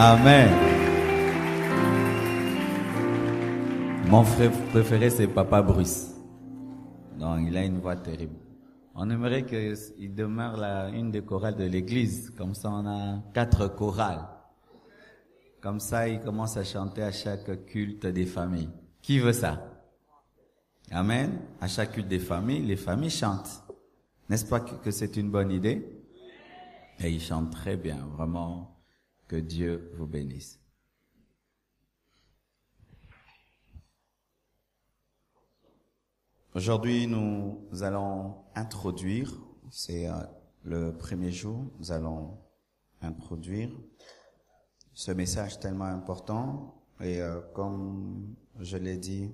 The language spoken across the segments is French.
Amen. Mon frère préféré, c'est Papa Bruce. Donc, il a une voix terrible. On aimerait qu'il demeure une des chorales de l'église. Comme ça, on a 4 chorales. Comme ça, il commence à chanter à chaque culte des familles. Qui veut ça? Amen. À chaque culte des familles, les familles chantent. N'est-ce pas que c'est une bonne idée? Et ils chantent très bien, vraiment. Que Dieu vous bénisse. Aujourd'hui, nous allons introduire, c'est le premier jour, nous allons introduire ce message tellement important. Et comme je l'ai dit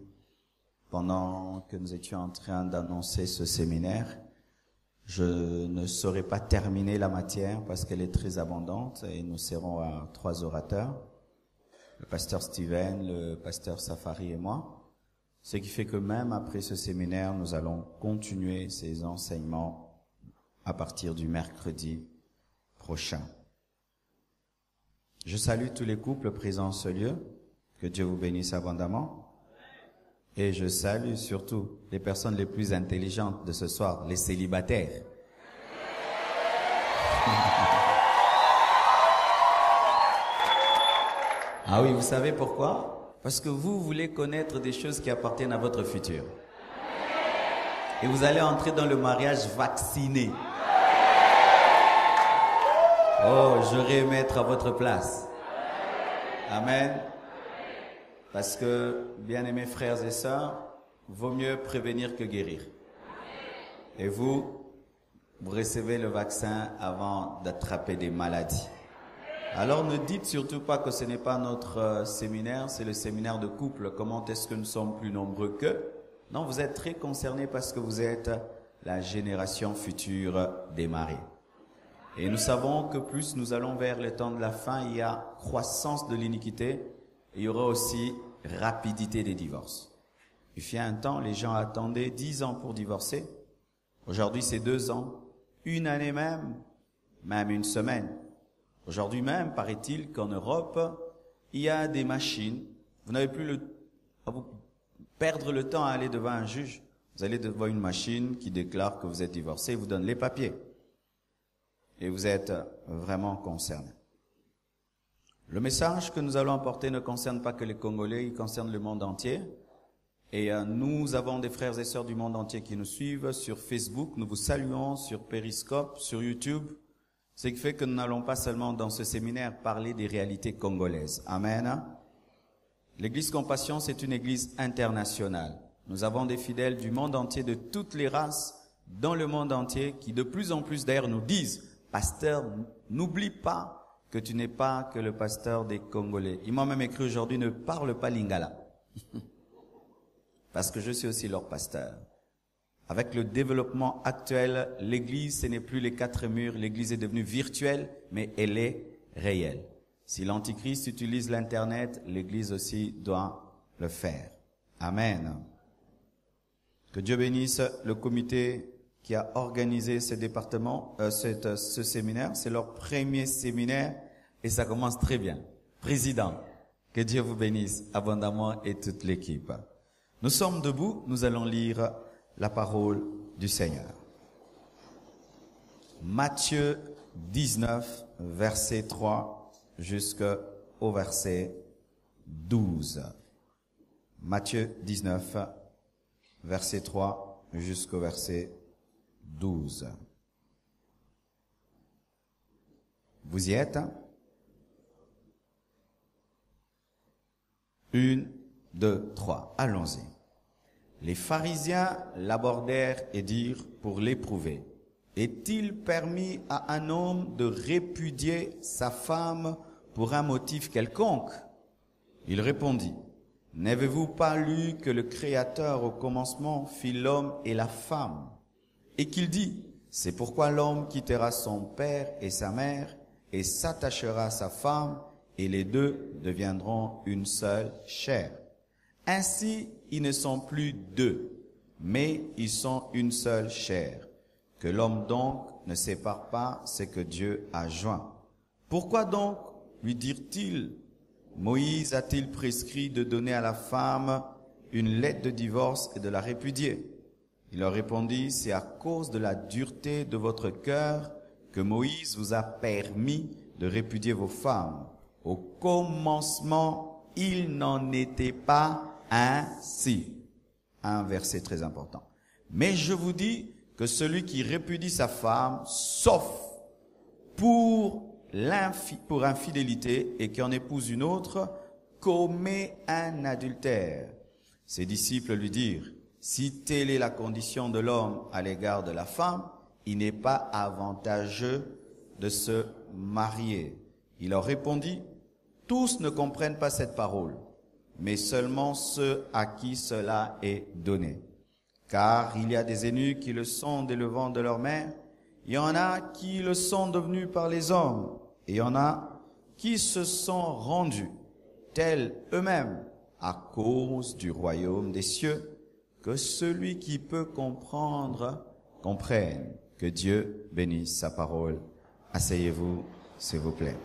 pendant que nous étions en train d'annoncer ce séminaire, je ne saurais pas terminer la matière parce qu'elle est très abondante et nous serons à 3 orateurs, le pasteur Steven, le pasteur Safari et moi. Ce qui fait que même après ce séminaire, nous allons continuer ces enseignements à partir du mercredi prochain. Je salue tous les couples présents en ce lieu, que Dieu vous bénisse abondamment. Et je salue surtout les personnes les plus intelligentes de ce soir, les célibataires. Ah oui, vous savez pourquoi? Parce que vous voulez connaître des choses qui appartiennent à votre futur. Et vous allez entrer dans le mariage vacciné. Oh, j'aurais aimé être à votre place. Amen. Parce que, bien-aimés frères et sœurs, vaut mieux prévenir que guérir. Et vous recevez le vaccin avant d'attraper des maladies. Alors ne dites surtout pas que ce n'est pas notre séminaire, c'est le séminaire de couple. Comment est-ce que nous sommes plus nombreux qu'eux? Non, vous êtes très concernés parce que vous êtes la génération future des mariés. Et nous savons que plus nous allons vers le temps de la fin, il y a croissance de l'iniquité. Il y aura aussi rapidité des divorces. Il y a un temps, les gens attendaient 10 ans pour divorcer. Aujourd'hui, c'est 2 ans, 1 année même 1 semaine. Aujourd'hui même, paraît-il qu'en Europe, il y a des machines. Vous n'avez plus à vous perdre le temps à aller devant un juge. Vous allez devant une machine qui déclare que vous êtes divorcé et vous donne les papiers. Et vous êtes vraiment concerné. Le message que nous allons apporter ne concerne pas que les Congolais, il concerne le monde entier. Et nous avons des frères et sœurs du monde entier qui nous suivent sur Facebook. Nous vous saluons sur Periscope, sur YouTube. Ce qui fait que nous n'allons pas seulement dans ce séminaire parler des réalités congolaises. Amen. L'église Compassion, c'est une église internationale. Nous avons des fidèles du monde entier, de toutes les races, dans le monde entier, qui de plus en plus d'ailleurs nous disent, pasteur, n'oublie pas que tu n'es pas que le pasteur des Congolais. Ils m'ont même écrit aujourd'hui, ne parle pas lingala. Parce que je suis aussi leur pasteur. Avec le développement actuel, l'église, ce n'est plus les 4 murs, l'église est devenue virtuelle, mais elle est réelle. Si l'Antichrist utilise l'Internet, l'église aussi doit le faire. Amen. Que Dieu bénisse le comité qui a organisé ce département, ce séminaire. C'est leur premier séminaire et ça commence très bien. Président, que Dieu vous bénisse abondamment et toute l'équipe. Nous sommes debout, nous allons lire la parole du Seigneur. Matthieu 19, verset 3 jusqu'au verset 12. Matthieu 19, verset 3 jusqu'au verset 12. Vous y êtes? 1, 2, 3. Allons-y. Les pharisiens l'abordèrent et dirent pour l'éprouver, « Est-il permis à un homme de répudier sa femme pour un motif quelconque ?» Il répondit, « N'avez-vous pas lu que le Créateur au commencement fit l'homme et la femme, et qu'il dit, c'est pourquoi l'homme quittera son père et sa mère et s'attachera à sa femme, et les deux deviendront une seule chair. Ainsi, ils ne sont plus deux, mais ils sont une seule chair. Que l'homme donc ne sépare pas ce que Dieu a joint. Pourquoi donc, lui dirent-ils, Moïse a-t-il prescrit de donner à la femme une lettre de divorce et de la répudier? Il leur répondit, c'est à cause de la dureté de votre cœur que Moïse vous a permis de répudier vos femmes. Au commencement, il n'en était pas ainsi. Un verset très important. Mais je vous dis que celui qui répudie sa femme, sauf pour infidélité et qui en épouse une autre, commet un adultère. Ses disciples lui dirent, si telle est la condition de l'homme à l'égard de la femme, il n'est pas avantageux de se marier. Il leur répondit, tous ne comprennent pas cette parole, mais seulement ceux à qui cela est donné. Car il y a des eunuques qui le sont dès le ventre de leur mère, il y en a qui le sont devenus par les hommes, et il y en a qui se sont rendus tels eux-mêmes à cause du royaume des cieux. Que celui qui peut comprendre, comprenne. Que Dieu bénisse sa parole. Asseyez-vous, s'il vous plaît.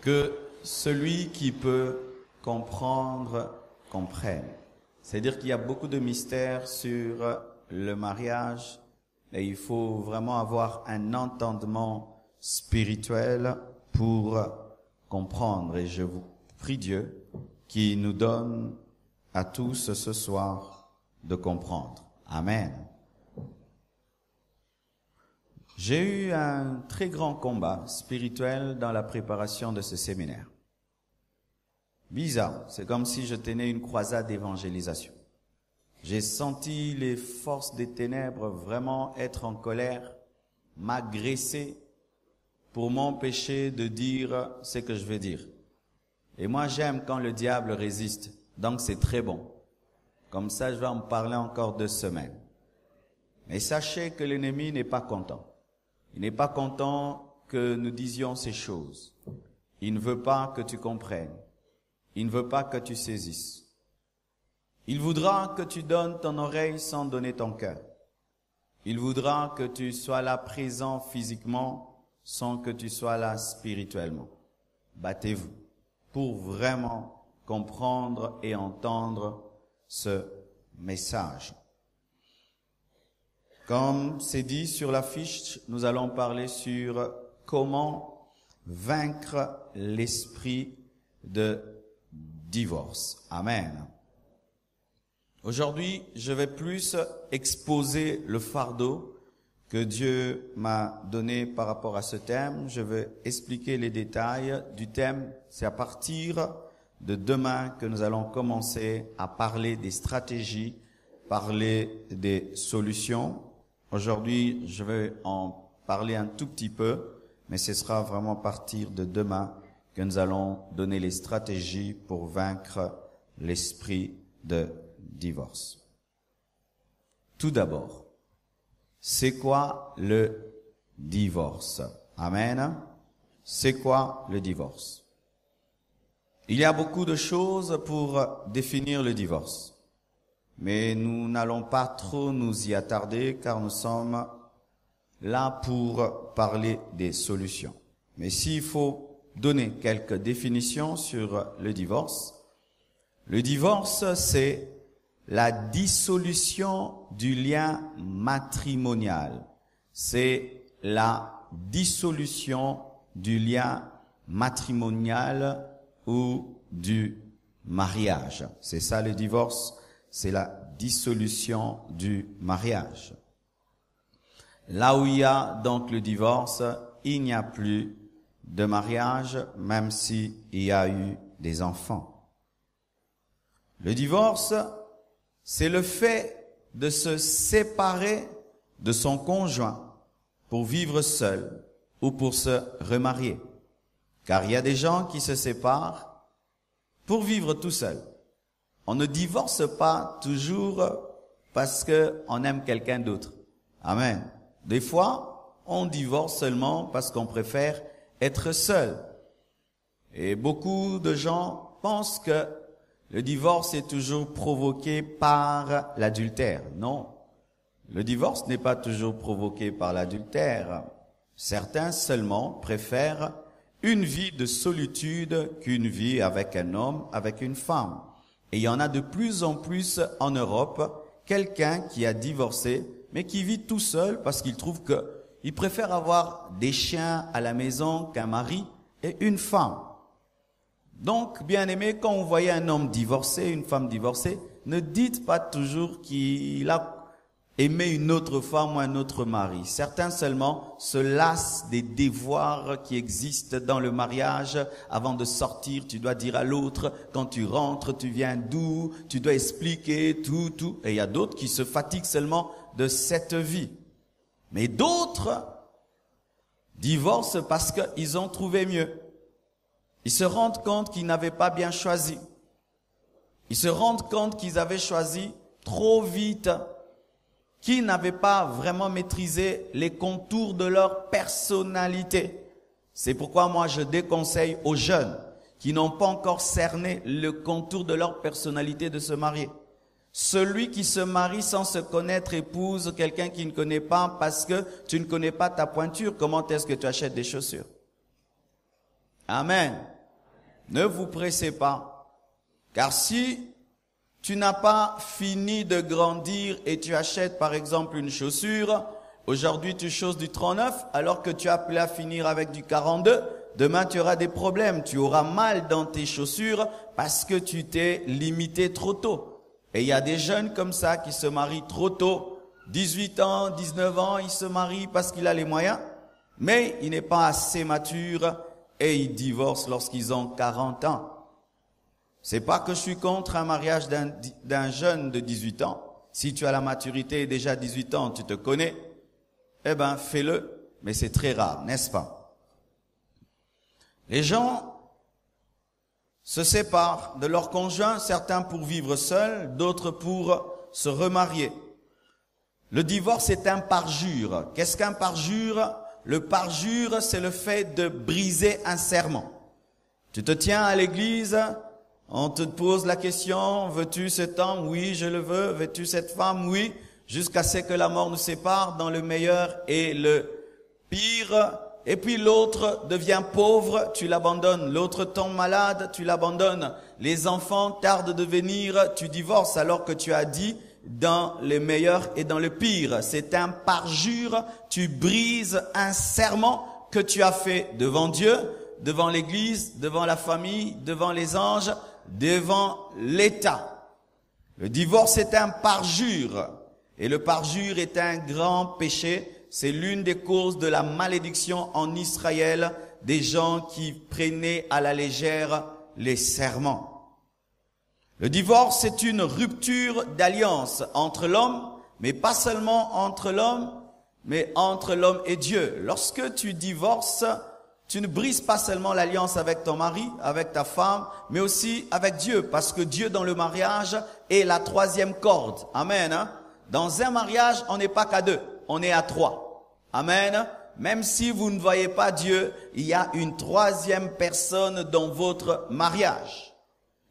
Que celui qui peut comprendre, comprenne. C'est-à-dire qu'il y a beaucoup de mystères sur le mariage et il faut vraiment avoir un entendement spirituel pour comprendre. Et je vous prie Dieu qui nous donne à tous ce soir de comprendre. Amen. J'ai eu un très grand combat spirituel dans la préparation de ce séminaire. Bizarre, c'est comme si je tenais une croisade d'évangélisation. J'ai senti les forces des ténèbres vraiment être en colère, m'agresser pour m'empêcher de dire ce que je veux dire. Et moi, j'aime quand le diable résiste, donc c'est très bon. Comme ça, je vais en parler encore 2 semaines. Mais sachez que l'ennemi n'est pas content. Il n'est pas content que nous disions ces choses. Il ne veut pas que tu comprennes. Il ne veut pas que tu saisisses. Il voudra que tu donnes ton oreille sans donner ton cœur. Il voudra que tu sois là présent physiquement sans que tu sois là spirituellement. Battez-vous pour vraiment comprendre et entendre ce message. Comme c'est dit sur l'affiche, nous allons parler sur comment vaincre l'esprit de divorce. Amen. Aujourd'hui, je vais plus exposer le fardeau que Dieu m'a donné par rapport à ce thème. Je vais expliquer les détails du thème. C'est à partir de demain que nous allons commencer à parler des stratégies, parler des solutions. Aujourd'hui, je vais en parler un tout petit peu, mais ce sera vraiment à partir de demain que nous allons donner les stratégies pour vaincre l'esprit de divorce. Tout d'abord, c'est quoi le divorce? Amen. C'est quoi le divorce? Il y a beaucoup de choses pour définir le divorce, mais nous n'allons pas trop nous y attarder car nous sommes là pour parler des solutions. Mais s'il faut donner quelques définitions sur le divorce, c'est la dissolution du lien matrimonial. C'est la dissolution du lien matrimonial ou du mariage. C'est ça le divorce, c'est la dissolution du mariage. Là où il y a donc le divorce, il n'y a plus de mariage, même s'il y a eu des enfants. Le divorce, c'est le fait de se séparer de son conjoint pour vivre seul ou pour se remarier. Car il y a des gens qui se séparent pour vivre tout seul. On ne divorce pas toujours parce qu'on aime quelqu'un d'autre. Amen. Des fois, on divorce seulement parce qu'on préfère être seul. Et beaucoup de gens pensent que le divorce est toujours provoqué par l'adultère. Non, le divorce n'est pas toujours provoqué par l'adultère. Certains seulement préfèrent une vie de solitude qu'une vie avec un homme, avec une femme. Et il y en a de plus en plus en Europe, quelqu'un qui a divorcé, mais qui vit tout seul parce qu'il trouve qu'il préfère avoir des chiens à la maison qu'un mari et une femme. Donc, bien aimé, quand vous voyez un homme divorcé, une femme divorcée, ne dites pas toujours qu'il a aimé une autre femme ou un autre mari. Certains seulement se lassent des devoirs qui existent dans le mariage. Avant de sortir, tu dois dire à l'autre, quand tu rentres, tu viens d'où, tu dois expliquer tout. Et il y a d'autres qui se fatiguent seulement de cette vie. Mais d'autres divorcent parce qu'ils ont trouvé mieux. Ils se rendent compte qu'ils n'avaient pas bien choisi. Ils se rendent compte qu'ils avaient choisi trop vite, qu'ils n'avaient pas vraiment maîtrisé les contours de leur personnalité. C'est pourquoi moi je déconseille aux jeunes qui n'ont pas encore cerné le contour de leur personnalité de se marier. Celui qui se marie sans se connaître épouse quelqu'un qui ne connaît pas parce que tu ne connais pas ta pointure. Comment est-ce que tu achètes des chaussures? Amen. Ne vous pressez pas, car si tu n'as pas fini de grandir et tu achètes par exemple une chaussure, aujourd'hui tu chausses du 39 alors que tu as appelé à finir avec du 42, demain tu auras des problèmes, tu auras mal dans tes chaussures parce que tu t'es limité trop tôt. Et il y a des jeunes comme ça qui se marient trop tôt, 18 ans, 19 ans, il se marie parce qu'il a les moyens, mais il n'est pas assez mature et ils divorcent lorsqu'ils ont 40 ans. C'est pas que je suis contre un mariage d'un jeune de 18 ans. Si tu as la maturité et déjà 18 ans, tu te connais, eh ben fais-le, mais c'est très rare, n'est-ce pas? Les gens se séparent de leur conjoint, certains pour vivre seuls, d'autres pour se remarier. Le divorce est un parjure. Qu'est-ce qu'un parjure? Le parjure, c'est le fait de briser un serment. Tu te tiens à l'église, on te pose la question, veux-tu cet homme? Oui, je le veux. Veux-tu cette femme? Oui. Jusqu'à ce que la mort nous sépare dans le meilleur et le pire. Et puis l'autre devient pauvre, tu l'abandonnes. L'autre tombe malade, tu l'abandonnes. Les enfants tardent de venir, tu divorces alors que tu as dit dans le meilleur et dans le pire. C'est un parjure, tu brises un serment que tu as fait devant Dieu, devant l'Église, devant la famille, devant les anges, devant l'État. Le divorce est un parjure et le parjure est un grand péché. C'est l'une des causes de la malédiction en Israël des gens qui prenaient à la légère les serments. Le divorce, c'est une rupture d'alliance entre l'homme, mais pas seulement entre l'homme, mais entre l'homme et Dieu. Lorsque tu divorces, tu ne brises pas seulement l'alliance avec ton mari, avec ta femme, mais aussi avec Dieu, parce que Dieu dans le mariage est la troisième corde. Amen. Hein? Dans un mariage, on n'est pas qu'à deux, on est à trois. Amen. Même si vous ne voyez pas Dieu, il y a une troisième personne dans votre mariage.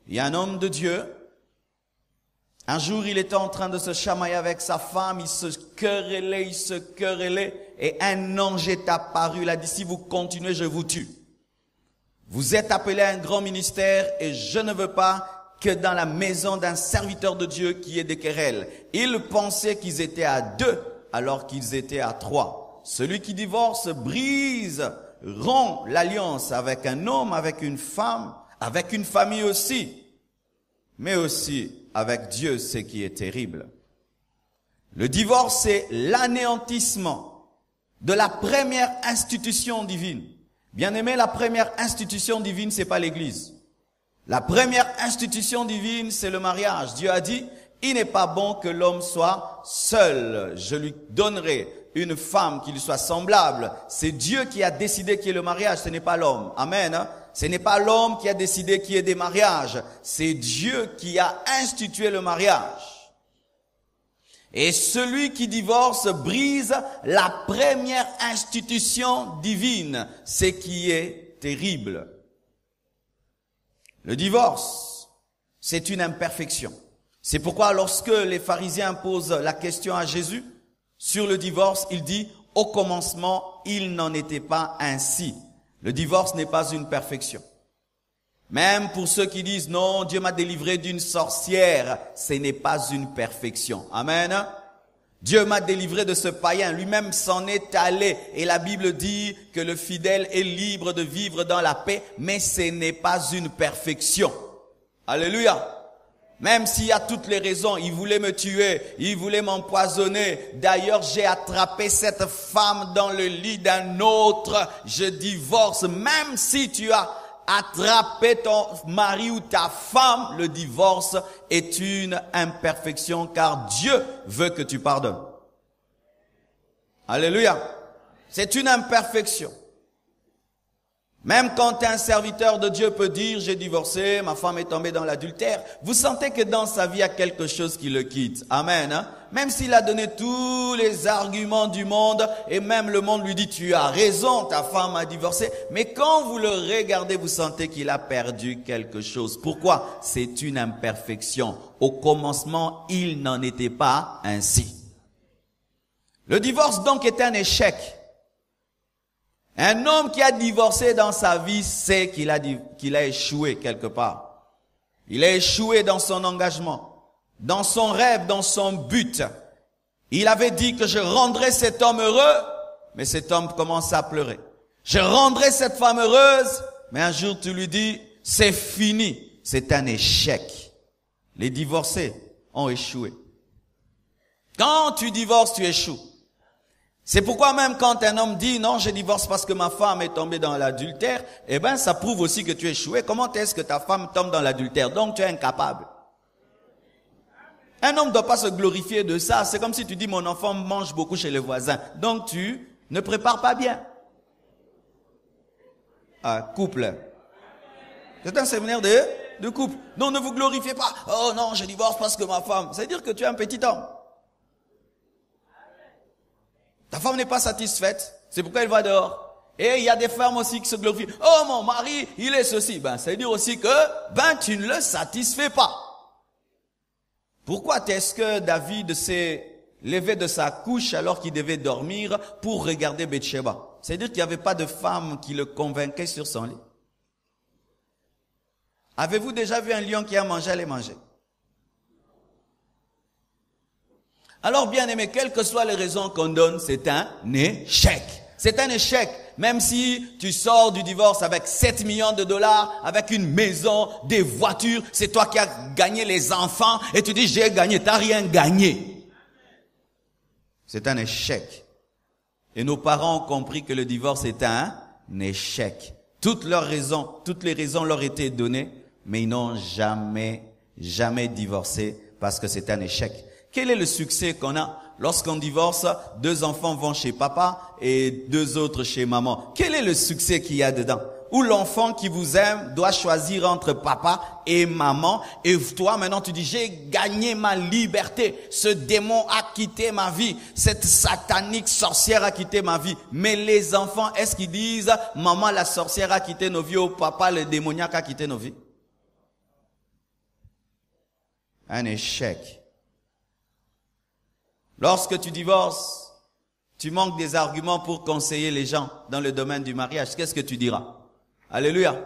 Il y a un homme de Dieu. Un jour, il était en train de se chamailler avec sa femme. Il se querellait. Et un ange est apparu. Il a dit, si vous continuez, je vous tue. Vous êtes appelé à un grand ministère et je ne veux pas que dans la maison d'un serviteur de Dieu qu'il y ait des querelles. Ils pensaient qu'ils étaient à deux alors qu'ils étaient à trois. Celui qui divorce brise, rompt l'alliance avec un homme, avec une femme, avec une famille aussi, mais aussi avec Dieu, ce qui est terrible. Le divorce, c'est l'anéantissement de la première institution divine. Bien aimé, la première institution divine, c'est pas l'Église. La première institution divine, c'est le mariage. Dieu a dit, il n'est pas bon que l'homme soit seul. Je lui donnerai une femme qui lui soit semblable. C'est Dieu qui a décidé qu'il y ait le mariage, ce n'est pas l'homme. Amen. Ce n'est pas l'homme qui a décidé qu'il y ait des mariages. C'est Dieu qui a institué le mariage. Et celui qui divorce brise la première institution divine, ce qui est terrible. Le divorce, c'est une imperfection. C'est pourquoi lorsque les pharisiens posent la question à Jésus sur le divorce, il dit, au commencement, il n'en était pas ainsi. Le divorce n'est pas une perfection. Même pour ceux qui disent, non, Dieu m'a délivré d'une sorcière, ce n'est pas une perfection. Amen. Dieu m'a délivré de ce païen, lui-même s'en est allé. Et la Bible dit que le fidèle est libre de vivre dans la paix, mais ce n'est pas une perfection. Alléluia. Même s'il y a toutes les raisons, il voulait me tuer, il voulait m'empoisonner. D'ailleurs, j'ai attrapé cette femme dans le lit d'un autre, je divorce. Même si tu as attrapé ton mari ou ta femme, le divorce est une imperfection car Dieu veut que tu pardonnes. Alléluia. C'est une imperfection. Même quand un serviteur de Dieu peut dire, j'ai divorcé, ma femme est tombée dans l'adultère, vous sentez que dans sa vie, il y a quelque chose qui le quitte. Amen. Hein? Même s'il a donné tous les arguments du monde, et même le monde lui dit, tu as raison, ta femme a divorcé. Mais quand vous le regardez, vous sentez qu'il a perdu quelque chose. Pourquoi? C'est une imperfection. Au commencement, il n'en était pas ainsi. Le divorce donc est un échec. Un homme qui a divorcé dans sa vie sait qu'il a échoué quelque part. Il a échoué dans son engagement, dans son rêve, dans son but. Il avait dit que je rendrai cet homme heureux, mais cet homme commence à pleurer. Je rendrai cette femme heureuse, mais un jour tu lui dis, c'est fini. C'est un échec. Les divorcés ont échoué. Quand tu divorces, tu échoues. C'est pourquoi même quand un homme dit non, je divorce parce que ma femme est tombée dans l'adultère, eh ben ça prouve aussi que tu es échoué. Comment est-ce que ta femme tombe dans l'adultère? Donc tu es incapable. Un homme ne doit pas se glorifier de ça. C'est comme si tu dis mon enfant mange beaucoup chez les voisins. Donc tu ne prépares pas bien. Couple. C'est un séminaire de couple. Non, ne vous glorifiez pas. Oh non, je divorce parce que ma femme. C'est-à-dire que tu es un petit homme. Ta femme n'est pas satisfaite, c'est pourquoi elle va dehors. Et il y a des femmes aussi qui se glorifient. Oh, mon mari, il est ceci. Ça veut dire aussi que, tu ne le satisfais pas. Pourquoi est-ce que David s'est levé de sa couche alors qu'il devait dormir pour regarder Bathsheba? C'est-à-dire qu'il n'y avait pas de femme qui le convainquait sur son lit. Avez-vous déjà vu un lion qui a mangé, allez manger? Alors, bien aimé, quelles que soient les raisons qu'on donne, c'est un échec. C'est un échec. Même si tu sors du divorce avec 7 millions de dollars, avec une maison, des voitures, c'est toi qui as gagné les enfants et tu dis j'ai gagné, t'as rien gagné. C'est un échec. Et nos parents ont compris que le divorce est un échec. Toutes les raisons leur étaient données, mais ils n'ont jamais divorcé parce que c'est un échec. Quel est le succès qu'on a lorsqu'on divorce? 2 enfants vont chez papa et 2 autres chez maman. Quel est le succès qu'il y a dedans? Où l'enfant qui vous aime doit choisir entre papa et maman. Et toi, maintenant, tu dis, j'ai gagné ma liberté. Ce démon a quitté ma vie. Cette satanique sorcière a quitté ma vie. Mais les enfants, est-ce qu'ils disent, maman, la sorcière a quitté nos vies, ou papa, le démoniaque a quitté nos vies? Un échec. Lorsque tu divorces, tu manques des arguments pour conseiller les gens dans le domaine du mariage. Qu'est-ce que tu diras? Alléluia.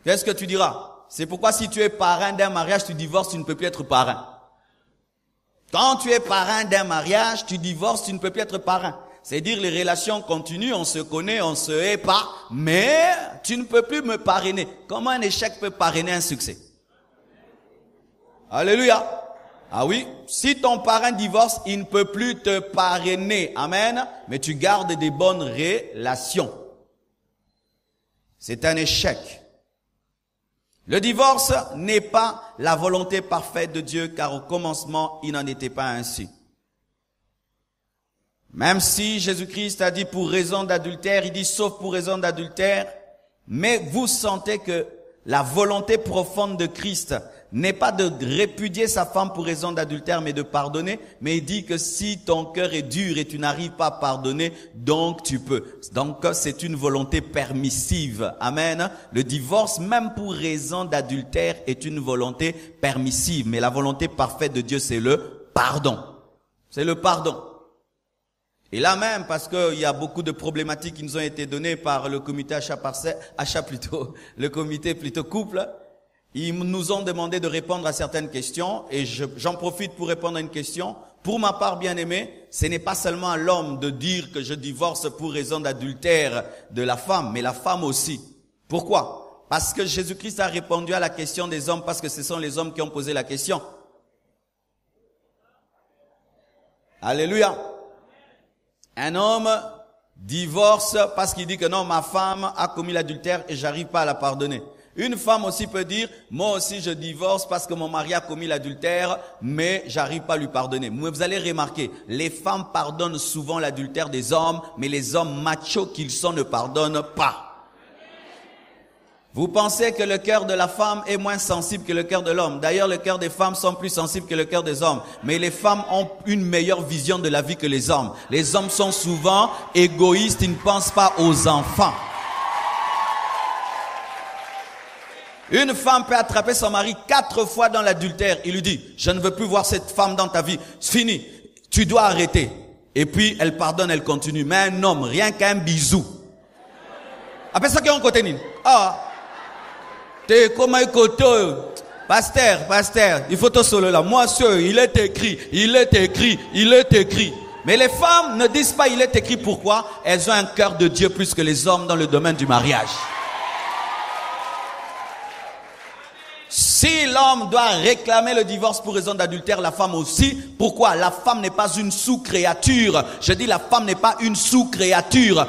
Qu'est-ce que tu diras? C'est pourquoi si tu es parrain d'un mariage, tu divorces, tu ne peux plus être parrain. Quand tu es parrain d'un mariage, tu divorces, tu ne peux plus être parrain. C'est-à-dire les relations continuent, on se connaît, on se hait pas, mais tu ne peux plus me parrainer. Comment un échec peut parrainer un succès? Alléluia. Ah oui, si ton parrain divorce, il ne peut plus te parrainer. Amen. Mais tu gardes des bonnes relations. C'est un échec. Le divorce n'est pas la volonté parfaite de Dieu, car au commencement, il n'en était pas ainsi. Même si Jésus-Christ a dit pour raison d'adultère, il dit sauf pour raison d'adultère, mais vous sentez que la volonté profonde de Christ n'est pas de répudier sa femme pour raison d'adultère, mais de pardonner. Mais il dit que si ton cœur est dur et tu n'arrives pas à pardonner, donc tu peux. Donc c'est une volonté permissive. Amen. Le divorce, même pour raison d'adultère, est une volonté permissive. Mais la volonté parfaite de Dieu, c'est le pardon. C'est le pardon. Et là même, parce qu'il y a beaucoup de problématiques qui nous ont été données par le comité le comité couple, ils nous ont demandé de répondre à certaines questions et j'en profite pour répondre à une question. Pour ma part, bien-aimé, ce n'est pas seulement à l'homme de dire que je divorce pour raison d'adultère de la femme, mais la femme aussi. Pourquoi? Parce que Jésus-Christ a répondu à la question des hommes, parce que ce sont les hommes qui ont posé la question. Alléluia. Un homme divorce parce qu'il dit que non, ma femme a commis l'adultère et j'arrive pas à la pardonner. Une femme aussi peut dire, moi aussi je divorce parce que mon mari a commis l'adultère, mais j'arrive pas à lui pardonner. Mais vous allez remarquer, les femmes pardonnent souvent l'adultère des hommes, mais les hommes machos qu'ils sont ne pardonnent pas. Vous pensez que le cœur de la femme est moins sensible que le cœur de l'homme. D'ailleurs, le cœur des femmes sont plus sensibles que le cœur des hommes. Mais les femmes ont une meilleure vision de la vie que les hommes. Les hommes sont souvent égoïstes, ils ne pensent pas aux enfants. Une femme peut attraper son mari 4 fois dans l'adultère. Il lui dit, je ne veux plus voir cette femme dans ta vie. C'est fini. Tu dois arrêter. Et puis, elle pardonne, elle continue. Mais un homme, rien qu'un bisou. Après ça, qu'il y a un côté, ah. T'es comme un côté. Pasteur, il faut te solo là. Moi, il est écrit. Mais les femmes ne disent pas il est écrit. Pourquoi? Elles ont un cœur de Dieu plus que les hommes dans le domaine du mariage. Si l'homme doit réclamer le divorce pour raison d'adultère, la femme aussi. Pourquoi? La femme n'est pas une sous-créature. Je dis la femme n'est pas une sous-créature.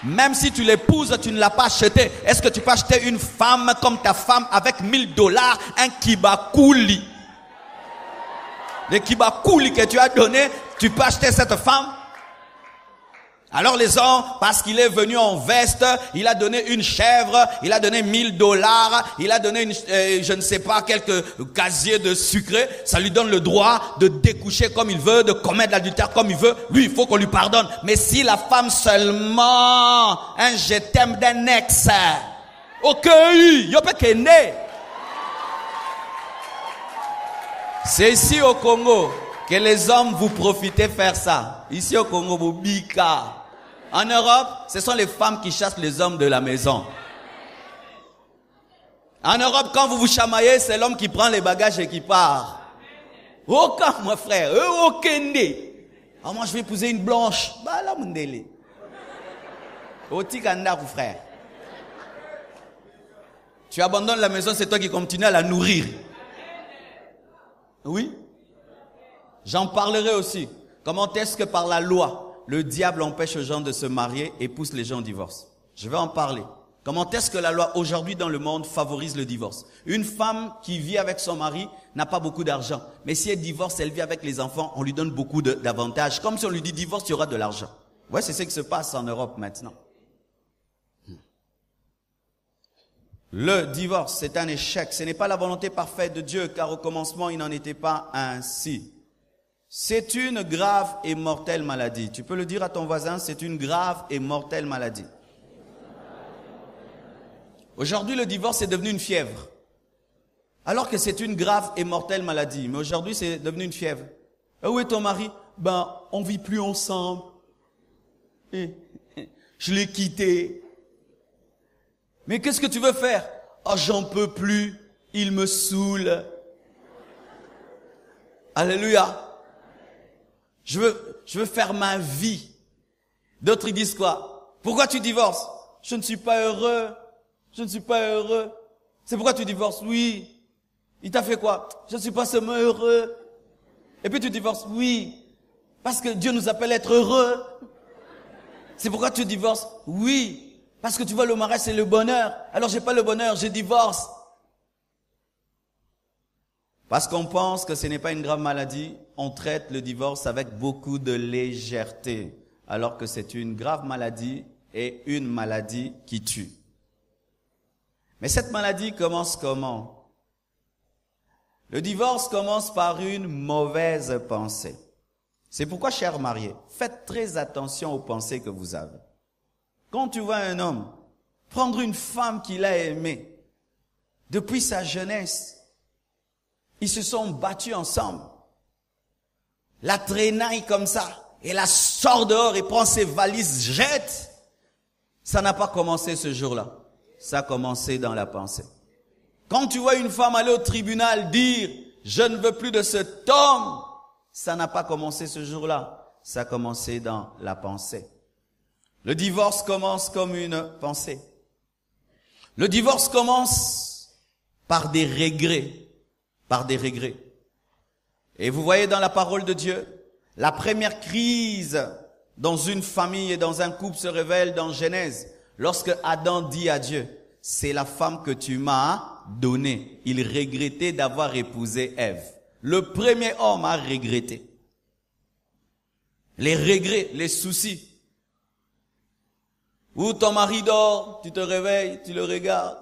Même si tu l'épouses, tu ne l'as pas achetée. Est-ce que tu peux acheter une femme comme ta femme avec $1000, un kibakuli? Le kibakuli que tu as donné, tu peux acheter cette femme? Alors les hommes, parce qu'il est venu en veste, il a donné une chèvre, il a donné $1000, il a donné je ne sais pas, quelques casiers de sucré, ça lui donne le droit de découcher comme il veut, de commettre l'adultère comme il veut. Lui, il faut qu'on lui pardonne. Mais si la femme seulement, un je t'aime d'un ex, ok, y'a pas qu'elle né. C'est ici au Congo que les hommes vous profitez faire ça. Ici au Congo, vous bika. En Europe, ce sont les femmes qui chassent les hommes de la maison. En Europe, quand vous vous chamaillez, c'est l'homme qui prend les bagages et qui part. Aucun, mon frère. Aucun. Ah, moi, je vais épouser une blanche. Bah, là, mon délai. Otikanda, mon frère. Tu abandonnes la maison, c'est toi qui continues à la nourrir. Oui. J'en parlerai aussi. Comment est-ce que par la loi, le diable empêche les gens de se marier et pousse les gens au divorce? Je vais en parler. Comment est-ce que la loi aujourd'hui dans le monde favorise le divorce? Une femme qui vit avec son mari n'a pas beaucoup d'argent. Mais si elle divorce, elle vit avec les enfants, on lui donne beaucoup d'avantages. Comme si on lui dit divorce, il y aura de l'argent. Ouais, c'est ce qui se passe en Europe maintenant. Le divorce, c'est un échec. Ce n'est pas la volonté parfaite de Dieu, car au commencement, il n'en était pas ainsi. C'est une grave et mortelle maladie. Tu peux le dire à ton voisin, c'est une grave et mortelle maladie. Aujourd'hui, le divorce est devenu une fièvre. Alors que c'est une grave et mortelle maladie. Mais aujourd'hui, c'est devenu une fièvre. Où est ton mari? Ben, on vit plus ensemble. Je l'ai quitté. Mais qu'est-ce que tu veux faire? Oh, j'en peux plus. Il me saoule. Alléluia. Je veux faire ma vie. D'autres ils disent quoi? Pourquoi tu divorces? Je ne suis pas heureux. C'est pourquoi tu divorces? Oui. Il t'a fait quoi? Je ne suis pas seulement heureux. Et puis tu divorces? Oui. Parce que Dieu nous appelle à être heureux. C'est pourquoi tu divorces? Oui. Parce que tu vois, le mariage, c'est le bonheur. Alors, j'ai pas le bonheur, je divorce. Parce qu'on pense que ce n'est pas une grave maladie, on traite le divorce avec beaucoup de légèreté. Alors que c'est une grave maladie et une maladie qui tue. Mais cette maladie commence comment? Le divorce commence par une mauvaise pensée. C'est pourquoi, chers mariés, faites très attention aux pensées que vous avez. Quand tu vois un homme prendre une femme qu'il a aimée depuis sa jeunesse, ils se sont battus ensemble, la traînaille comme ça, et la sort dehors et prend ses valises, jette. Ça n'a pas commencé ce jour-là. Ça a commencé dans la pensée. Quand tu vois une femme aller au tribunal dire « Je ne veux plus de cet homme », ça n'a pas commencé ce jour-là. Ça a commencé dans la pensée. Le divorce commence comme une pensée. Le divorce commence par des regrets. Par des regrets. Et vous voyez dans la parole de Dieu, la première crise dans une famille et dans un couple se révèle dans Genèse. Lorsque Adam dit à Dieu, c'est la femme que tu m'as donnée. Il regrettait d'avoir épousé Ève. Le premier homme a regretté. Les regrets, les soucis. Où ton mari dort, tu te réveilles, tu le regardes.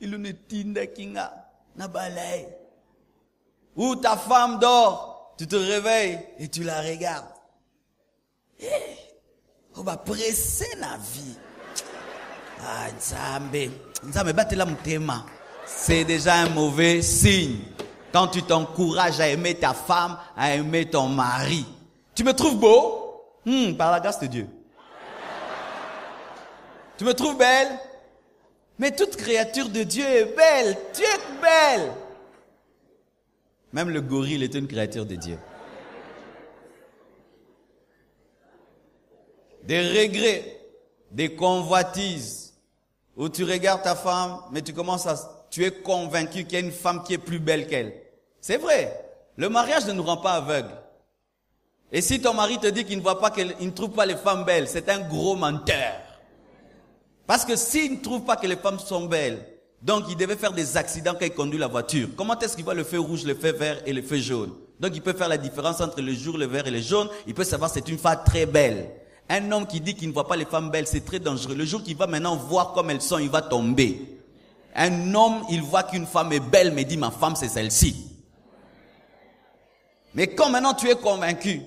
Il ne tinde kinga, na balai. Où ta femme dort, tu te réveilles et tu la regardes. On va presser la vie. Ah, Nzambe batela mutema. C'est déjà un mauvais signe. Quand tu t'encourages à aimer ta femme, à aimer ton mari. Tu me trouves beau? Par la grâce de Dieu. Tu me trouves belle? Mais toute créature de Dieu est belle. Tu es belle. Même le gorille est une créature de Dieu. Des regrets, des convoitises, où tu regardes ta femme, mais tu es convaincu qu'il y a une femme qui est plus belle qu'elle. C'est vrai, le mariage ne nous rend pas aveugles. Et si ton mari te dit qu'il ne trouve pas les femmes belles, c'est un gros menteur. Parce que s'il ne trouve pas que les femmes sont belles, donc il devait faire des accidents quand il conduit la voiture. Comment est-ce qu'il voit le feu rouge, le feu vert et le feu jaune? Donc il peut faire la différence entre le jour, le vert et le jaune. Il peut savoir que c'est une femme très belle. Un homme qui dit qu'il ne voit pas les femmes belles, c'est très dangereux. Le jour qu'il va maintenant voir comme elles sont, il va tomber. Un homme, il voit qu'une femme est belle, mais dit ma femme c'est celle-ci. Mais quand maintenant tu es convaincu,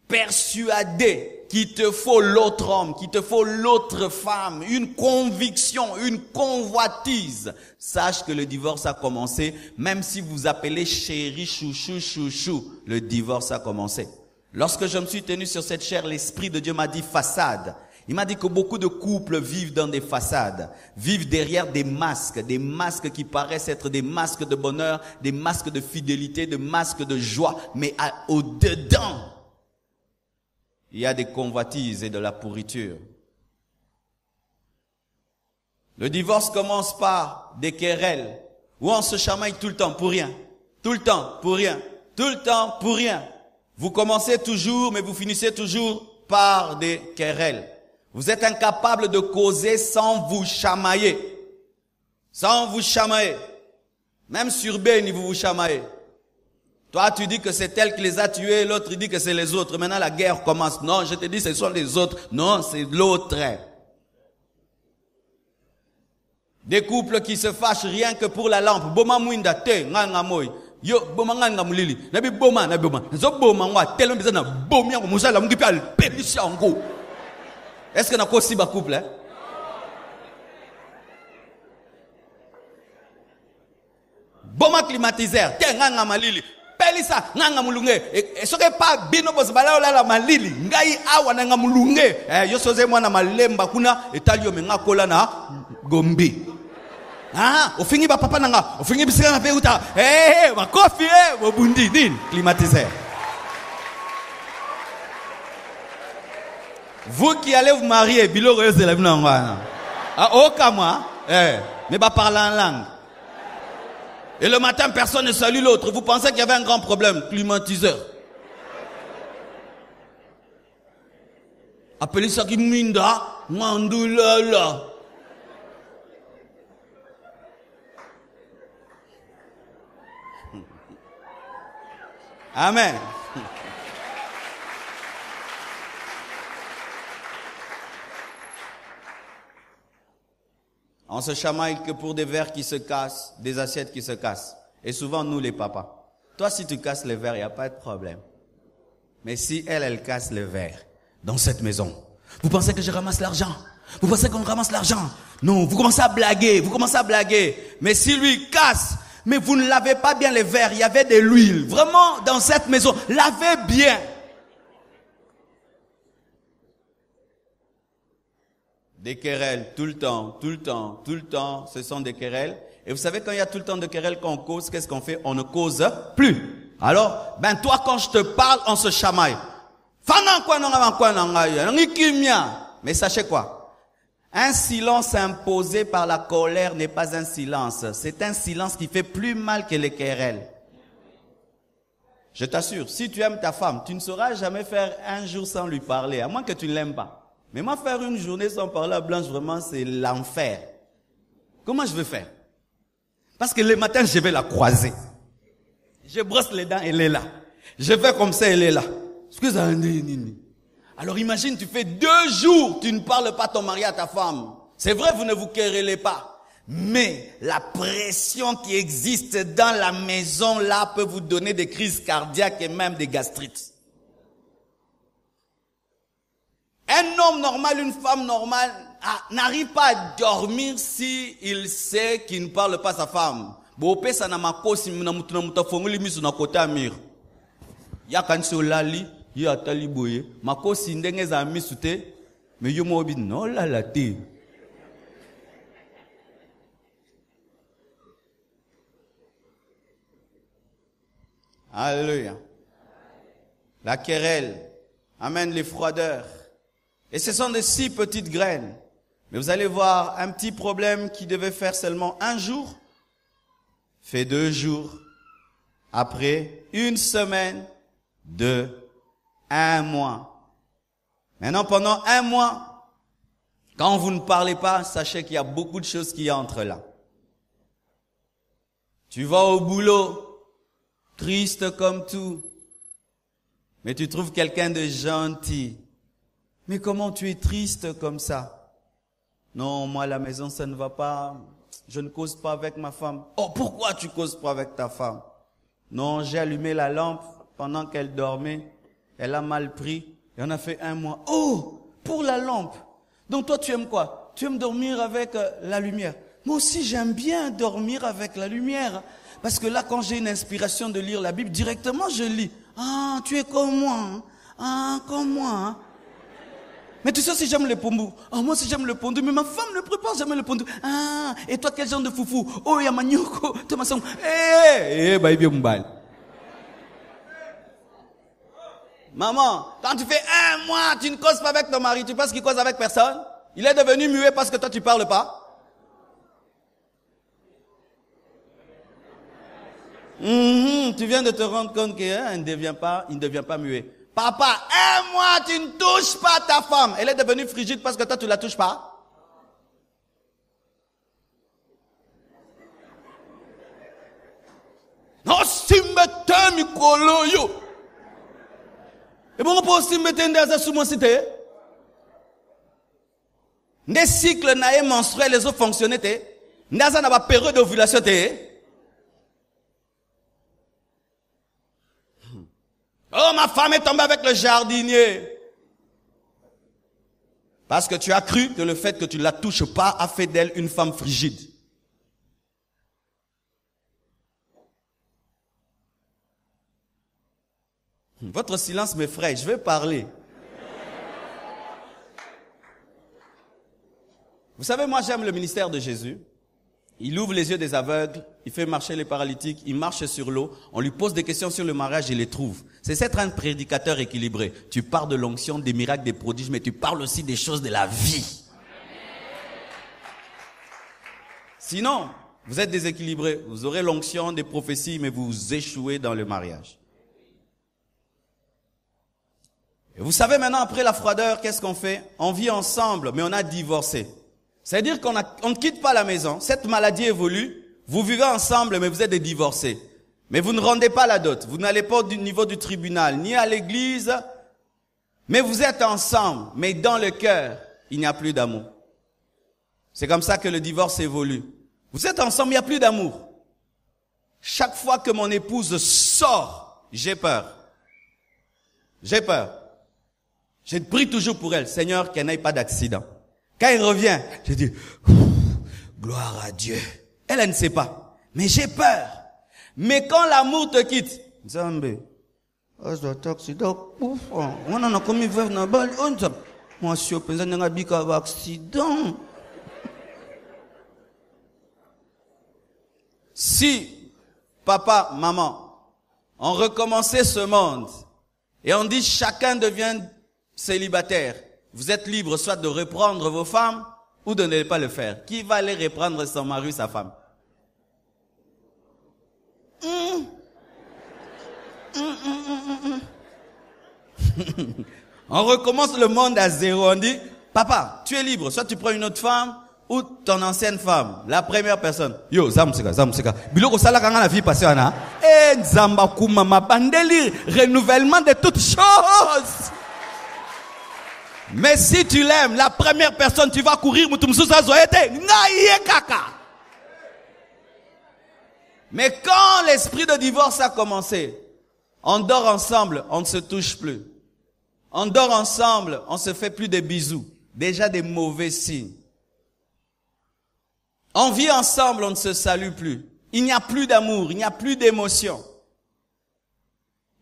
persuadé qu'il te faut l'autre homme, qu'il te faut l'autre femme, une conviction, une convoitise, sache que le divorce a commencé. Même si vous appelez chéri, chouchou, chouchou, le divorce a commencé. Lorsque je me suis tenu sur cette chaire, l'Esprit de Dieu m'a dit façade. Il m'a dit que beaucoup de couples vivent dans des façades, vivent derrière des masques qui paraissent être des masques de bonheur, des masques de fidélité, des masques de joie, mais au-dedans, il y a des convoitises et de la pourriture. Le divorce commence par des querelles, où on se chamaille tout le temps pour rien, tout le temps pour rien, tout le temps pour rien. Vous commencez toujours, mais vous finissez toujours par des querelles. Vous êtes incapable de causer sans vous chamailler. Sans vous chamailler. Même sur Béni, vous vous chamaillez. Toi, tu dis que c'est elle qui les a tués, l'autre dit que c'est les autres. Maintenant, la guerre commence. Non, je te dis, ce sont les autres. Non, c'est l'autre. Des couples qui se fâchent rien que pour la lampe. Boma muinda te, nganga moy. Yo, boma nganga mulili. Nabi boma, nabi boma. Zo boma ngwa, tellement bizana bomia ko musala mungi pa permission ngo. Est-ce que na ko si ba couple hein? Boma climatiseur, te nganga malili. Pelisa nganga mulunge. E soke pa bino boss bala la malili. Ngai awa na nganga mulunge. Yo soze mwana malemba kuna etalio menga kola na gombi. Ah, ofingi ba papa nanga, ofingi bisika na peuta. Ma kofi bobundi din climatiseur. Vous qui allez vous marier, bilo reuse de la vie ngwana. Ah okama, mais ba parler en langue. Et le matin personne ne salue l'autre. Vous pensez qu'il y avait un grand problème, climatiseur. Appelez ça qui minda, mandulala. Amen. On se chamaille que pour des verres qui se cassent, des assiettes qui se cassent. Et souvent, nous les papas. Toi, si tu casses les verres, il n'y a pas de problème. Mais si elle casse les verres dans cette maison, vous pensez que je ramasse l'argent? Vous pensez qu'on ramasse l'argent? Non, vous commencez à blaguer. Mais si lui casse, mais vous ne lavez pas bien les verres, il y avait de l'huile. Vraiment, dans cette maison, lavez bien. Des querelles, tout le temps, ce sont des querelles. Et vous savez, quand il y a tout le temps de querelles qu'on cause, qu'est-ce qu'on fait? On ne cause plus. Alors, toi, quand je te parle, on se chamaille. Mais sachez quoi? Un silence imposé par la colère n'est pas un silence. C'est un silence qui fait plus mal que les querelles. Je t'assure, si tu aimes ta femme, tu ne sauras jamais faire un jour sans lui parler, à moins que tu ne l'aimes pas. Mais moi, faire une journée sans parler à Blanche, vraiment, c'est l'enfer. Comment je vais faire? Parce que le matin, je vais la croiser. Je brosse les dents, elle est là. Je fais comme ça, elle est là. Alors imagine, tu fais 2 jours, tu ne parles pas ton mari à ta femme. C'est vrai, vous ne vous querellez pas. Mais la pression qui existe dans la maison, là, peut vous donner des crises cardiaques et même des gastrites. Un homme normal, une femme normale, n'arrive pas à dormir si il sait qu'il ne parle pas à sa femme. Alléluia. La querelle amène les froideurs. Et ce sont de si petites graines. Mais vous allez voir, un petit problème qui devait faire seulement 1 jour, fait 2 jours. Après 1 semaine, 2, 1 mois. Maintenant, pendant 1 mois, quand vous ne parlez pas, sachez qu'il y a beaucoup de choses qui entrent là. Tu vas au boulot, triste comme tout, mais tu trouves quelqu'un de gentil. Mais comment tu es triste comme ça? Non, moi à la maison ça ne va pas. Je ne cause pas avec ma femme. Oh, pourquoi tu causes pas avec ta femme? Non, j'ai allumé la lampe pendant qu'elle dormait. Elle a mal pris. Et on a fait 1 mois. Oh, pour la lampe. Donc toi tu aimes quoi? Tu aimes dormir avec la lumière. Moi aussi j'aime bien dormir avec la lumière. Parce que là quand j'ai une inspiration de lire la Bible, directement je lis. Ah, tu es comme moi. Hein? Ah, comme moi. Hein? Mais tu sais si j'aime le pondu. Ah, moi si j'aime le pondu, mais ma femme ne prépare jamais le pondu. Ah, et toi quel genre de foufou? Oh, il y a manioko, toi ma soeur. Baby Mbal. Maman, quand tu fais 1 mois, tu ne causes pas avec ton mari, tu penses qu'il cause avec personne? Il est devenu muet parce que toi tu parles pas? Tu viens de te rendre compte qu'il ne devient pas muet. Papa, 1 mois, tu ne touches pas ta femme. Elle est devenue frigide parce que toi, tu la touches pas. Non, si me mikolo yo. Et bon, on peut aussi mettre des sous mon cité. Des cycles naïs menstruels, les autres fonctionnaient. N'a pas période d'ovulation. Oh, ma femme est tombée avec le jardinier. Parce que tu as cru que le fait que tu ne la touches pas a fait d'elle une femme frigide. Votre silence m'effraie, je vais parler. Vous savez, moi j'aime le ministère de Jésus. Il ouvre les yeux des aveugles, il fait marcher les paralytiques, il marche sur l'eau, on lui pose des questions sur le mariage, il les trouve. C'est être un prédicateur équilibré. Tu parles de l'onction, des miracles, des prodiges, mais tu parles aussi des choses de la vie. Sinon, vous êtes déséquilibré, vous aurez l'onction des prophéties, mais vous échouez dans le mariage. Et vous savez maintenant, après la froideur, qu'est-ce qu'on fait? On vit ensemble, mais on a divorcé. C'est-à-dire qu'on ne quitte pas la maison, cette maladie évolue, vous vivez ensemble, mais vous êtes des divorcés. Mais vous ne rendez pas la dot. Vous n'allez pas au niveau du tribunal, ni à l'église. Mais vous êtes ensemble. Mais dans le cœur, il n'y a plus d'amour. C'est comme ça que le divorce évolue. Vous êtes ensemble, il n'y a plus d'amour. Chaque fois que mon épouse sort, j'ai peur. J'ai peur. Je prie toujours pour elle. Seigneur, qu'elle n'ait pas d'accident. Quand elle revient, je dis, gloire à Dieu. Elle ne sait pas. Mais j'ai peur. Mais quand l'amour te quitte, Zambé, moi je suis au accident. Si papa, maman, on recommençait ce monde et on dit chacun devient célibataire, vous êtes libre soit de reprendre vos femmes ou de ne pas le faire. Qui va aller reprendre son mari ou sa femme? On recommence le monde à zéro. On dit, papa, tu es libre. Soit tu prends une autre femme ou ton ancienne femme. La première personne. Yo, zamseka. Biloko sala kanga la vie passée ana. Eh, zamba kumama bandeli, renouvellement de toutes choses. Mais si tu l'aimes, la première personne, tu vas courir, mutumsusa zoete, ngaye kaka. Mais quand l'esprit de divorce a commencé, on dort ensemble, on ne se touche plus. On dort ensemble, on se fait plus de bisous. Déjà des mauvais signes. On vit ensemble, on ne se salue plus. Il n'y a plus d'amour, il n'y a plus d'émotion.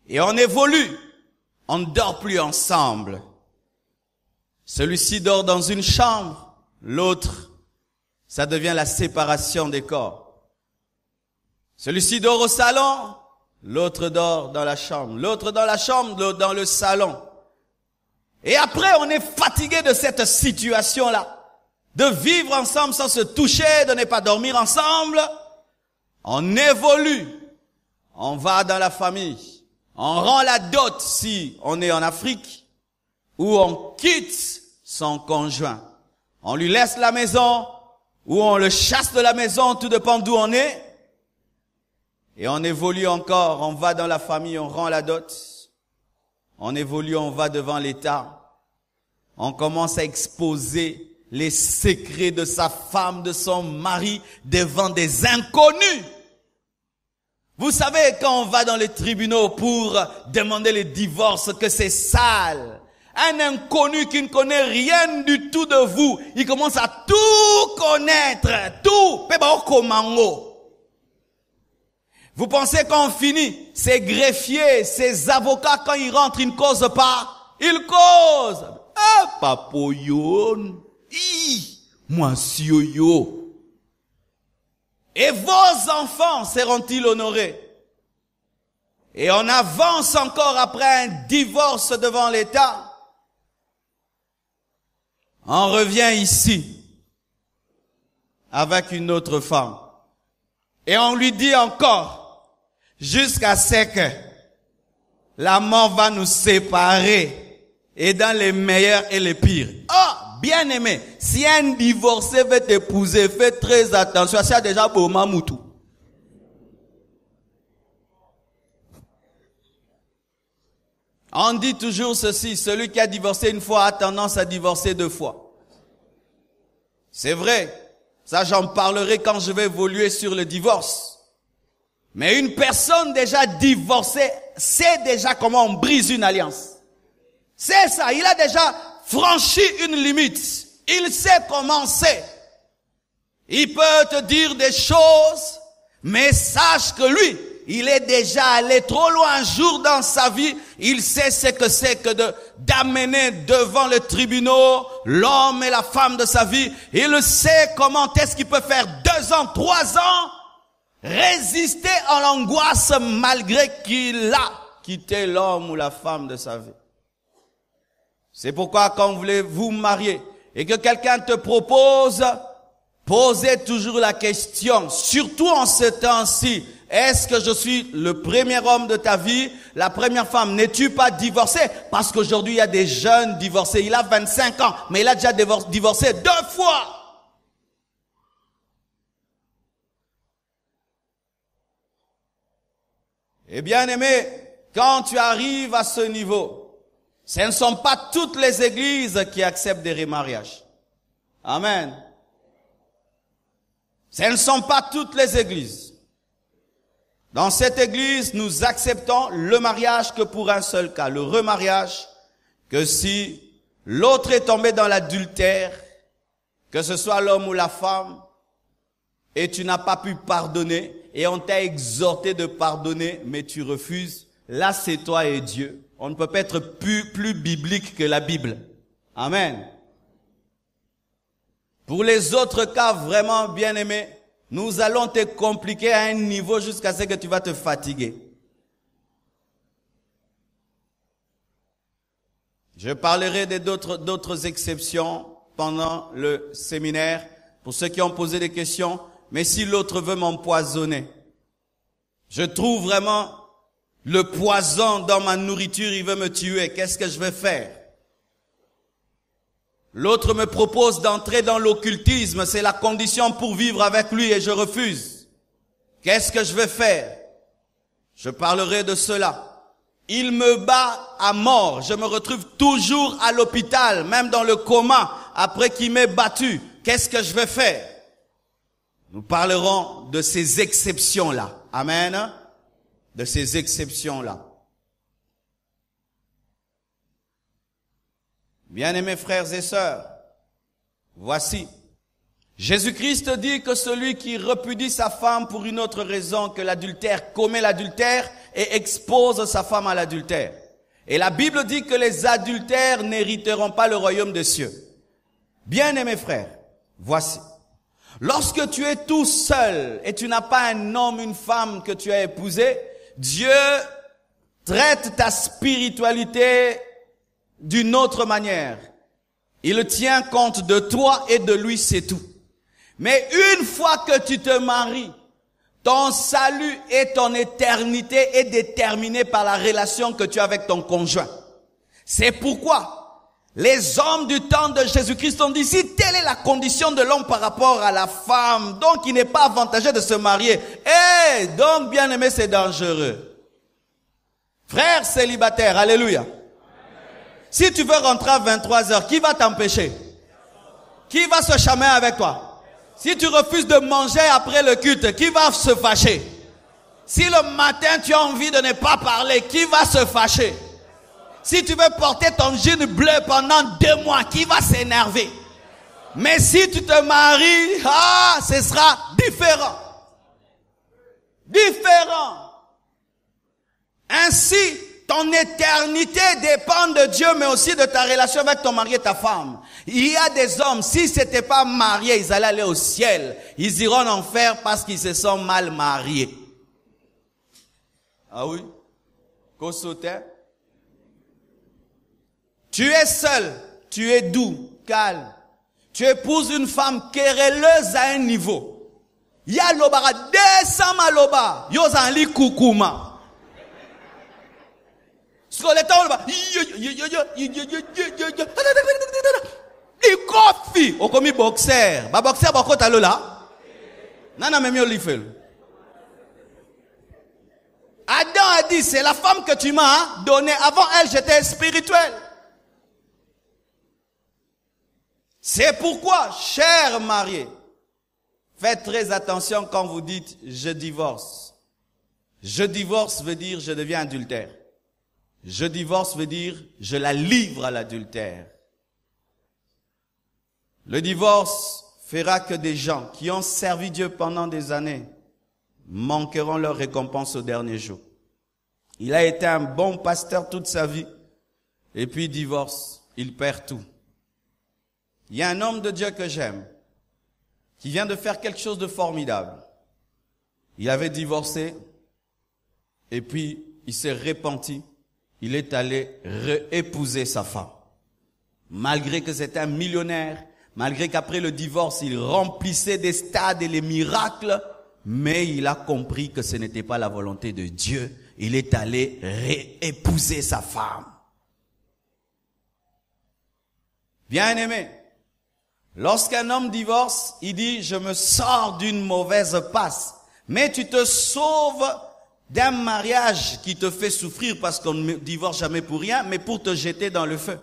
Et on évolue. On ne dort plus ensemble. Celui-ci dort dans une chambre, l'autre, ça devient la séparation des corps. Celui-ci dort au salon, l'autre dort dans la chambre. L'autre dans la chambre, l'autre dans le salon. Et après, on est fatigué de cette situation-là. De vivre ensemble sans se toucher, de ne pas dormir ensemble. On évolue. On va dans la famille. On rend la dot si on est en Afrique. Ou on quitte son conjoint. On lui laisse la maison. Ou on le chasse de la maison, tout dépend d'où on est. Et on évolue encore, on va dans la famille, on rend la dot. On évolue, on va devant l'État. On commence à exposer les secrets de sa femme, de son mari, devant des inconnus. Vous savez, quand on va dans les tribunaux pour demander le divorce, que c'est sale. Un inconnu qui ne connaît rien du tout de vous, il commence à tout connaître, tout. Vous pensez qu'on finit, ces greffiers, ces avocats, quand ils rentrent, ils ne causent pas. Ils causent. Ah, papoyon. Moi, yo. Et vos enfants seront-ils honorés? Et on avance encore après un divorce devant l'État. On revient ici avec une autre femme. Et on lui dit encore, jusqu'à ce que la mort va nous séparer, et dans les meilleurs et les pires. Oh, bien aimé, si un divorcé veut t'épouser, fais très attention, c'est déjà beau mamoutou. On dit toujours ceci, celui qui a divorcé une fois a tendance à divorcer deux fois. C'est vrai. Ça, j'en parlerai quand je vais évoluer sur le divorce. Mais une personne déjà divorcée sait déjà comment on brise une alliance. C'est ça, il a déjà franchi une limite. Il sait comment c'est. Il peut te dire des choses, mais sache que lui, il est déjà allé trop loin un jour dans sa vie. Il sait ce que c'est que d'amener devant le tribunal l'homme et la femme de sa vie. Il sait comment est-ce qu'il peut faire 2 ans, 3 ans, résister à l'angoisse malgré qu'il a quitté l'homme ou la femme de sa vie. C'est pourquoi quand vous voulez vous marier et que quelqu'un te propose, posez toujours la question, surtout en ce temps-ci. Est-ce que je suis le premier homme de ta vie, la première femme? N'es-tu pas divorcé? Parce qu'aujourd'hui, il y a des jeunes divorcés. Il a 25 ans, mais il a déjà divorcé 2 fois. Et bien aimé, quand tu arrives à ce niveau, ce ne sont pas toutes les églises qui acceptent des remariages. Amen. Ce ne sont pas toutes les églises. Dans cette église, nous acceptons le mariage que pour un seul cas, le remariage, que si l'autre est tombé dans l'adultère, que ce soit l'homme ou la femme, et tu n'as pas pu pardonner, et on t'a exhorté de pardonner, mais tu refuses, là c'est toi et Dieu. On ne peut pas être plus biblique que la Bible. Amen. Pour les autres cas vraiment bien aimés, nous allons te compliquer à un niveau jusqu'à ce que tu vas te fatiguer. Je parlerai d'autres exceptions pendant le séminaire pour ceux qui ont posé des questions. Mais si l'autre veut m'empoisonner, je trouve vraiment le poison dans ma nourriture, il veut me tuer. Qu'est-ce que je vais faire? L'autre me propose d'entrer dans l'occultisme, c'est la condition pour vivre avec lui et je refuse. Qu'est-ce que je vais faire? Je parlerai de cela. Il me bat à mort, je me retrouve toujours à l'hôpital, même dans le coma, après qu'il m'ait battu. Qu'est-ce que je vais faire? Nous parlerons de ces exceptions-là. Amen. De ces exceptions-là. Bien-aimés frères et sœurs, voici. Jésus-Christ dit que celui qui repudie sa femme pour une autre raison que l'adultère commet l'adultère et expose sa femme à l'adultère. Et la Bible dit que les adultères n'hériteront pas le royaume des cieux. Bien-aimés frères, voici. Lorsque tu es tout seul et tu n'as pas un homme, une femme que tu as épousé, Dieu traite ta spiritualité d'une autre manière. Il tient compte de toi et de lui, c'est tout. Mais une fois que tu te maries, ton salut et ton éternité est déterminé par la relation que tu as avec ton conjoint. C'est pourquoi les hommes du temps de Jésus-Christ ont dit, si telle est la condition de l'homme par rapport à la femme, donc il n'est pas avantageux de se marier. Donc bien aimé, c'est dangereux. Frère célibataire, alléluia. Si tu veux rentrer à 23 heures, qui va t'empêcher? Qui va se chamailler avec toi? Si tu refuses de manger après le culte, qui va se fâcher? Si le matin tu as envie de ne pas parler, qui va se fâcher? Si tu veux porter ton jean bleu pendant 2 mois, qui va s'énerver? Mais si tu te maries, ce sera différent. Différent. Ainsi, ton éternité dépend de Dieu, mais aussi de ta relation avec ton mari et ta femme. Il y a des hommes, s'ils ne s'étaient pas mariés, ils allaient aller au ciel. Ils iront en enfer parce qu'ils se sont mal mariés. Ah oui? Qu'au sautait? Tu es seul, tu es doux, calme. Tu épouses une femme querelleuse à un niveau. Ya lobara descend ma loba, yozanli kukuma. Ikofi, okomi boxer. Ba boxer bako talola. Nana memi olifel. Adam a dit, c'est la femme que tu m'as donnée. Avant elle, j'étais spirituel. C'est pourquoi, chers mariés, faites très attention quand vous dites « je divorce ». Je divorce veut dire « je deviens adultère ». Je divorce veut dire « je la livre à l'adultère ». Le divorce fera que des gens qui ont servi Dieu pendant des années manqueront leur récompense au dernier jour. Il a été un bon pasteur toute sa vie et puis divorce, il perd tout. Il y a un homme de Dieu que j'aime, qui vient de faire quelque chose de formidable. Il avait divorcé, et puis il s'est repenti. Il est allé réépouser sa femme. Malgré que c'était un millionnaire, malgré qu'après le divorce, il remplissait des stades et les miracles, mais il a compris que ce n'était pas la volonté de Dieu. Il est allé réépouser sa femme. Bien aimé. Lorsqu'un homme divorce, il dit « je me sors d'une mauvaise passe ». Mais tu te sauves d'un mariage qui te fait souffrir parce qu'on ne divorce jamais pour rien, mais pour te jeter dans le feu.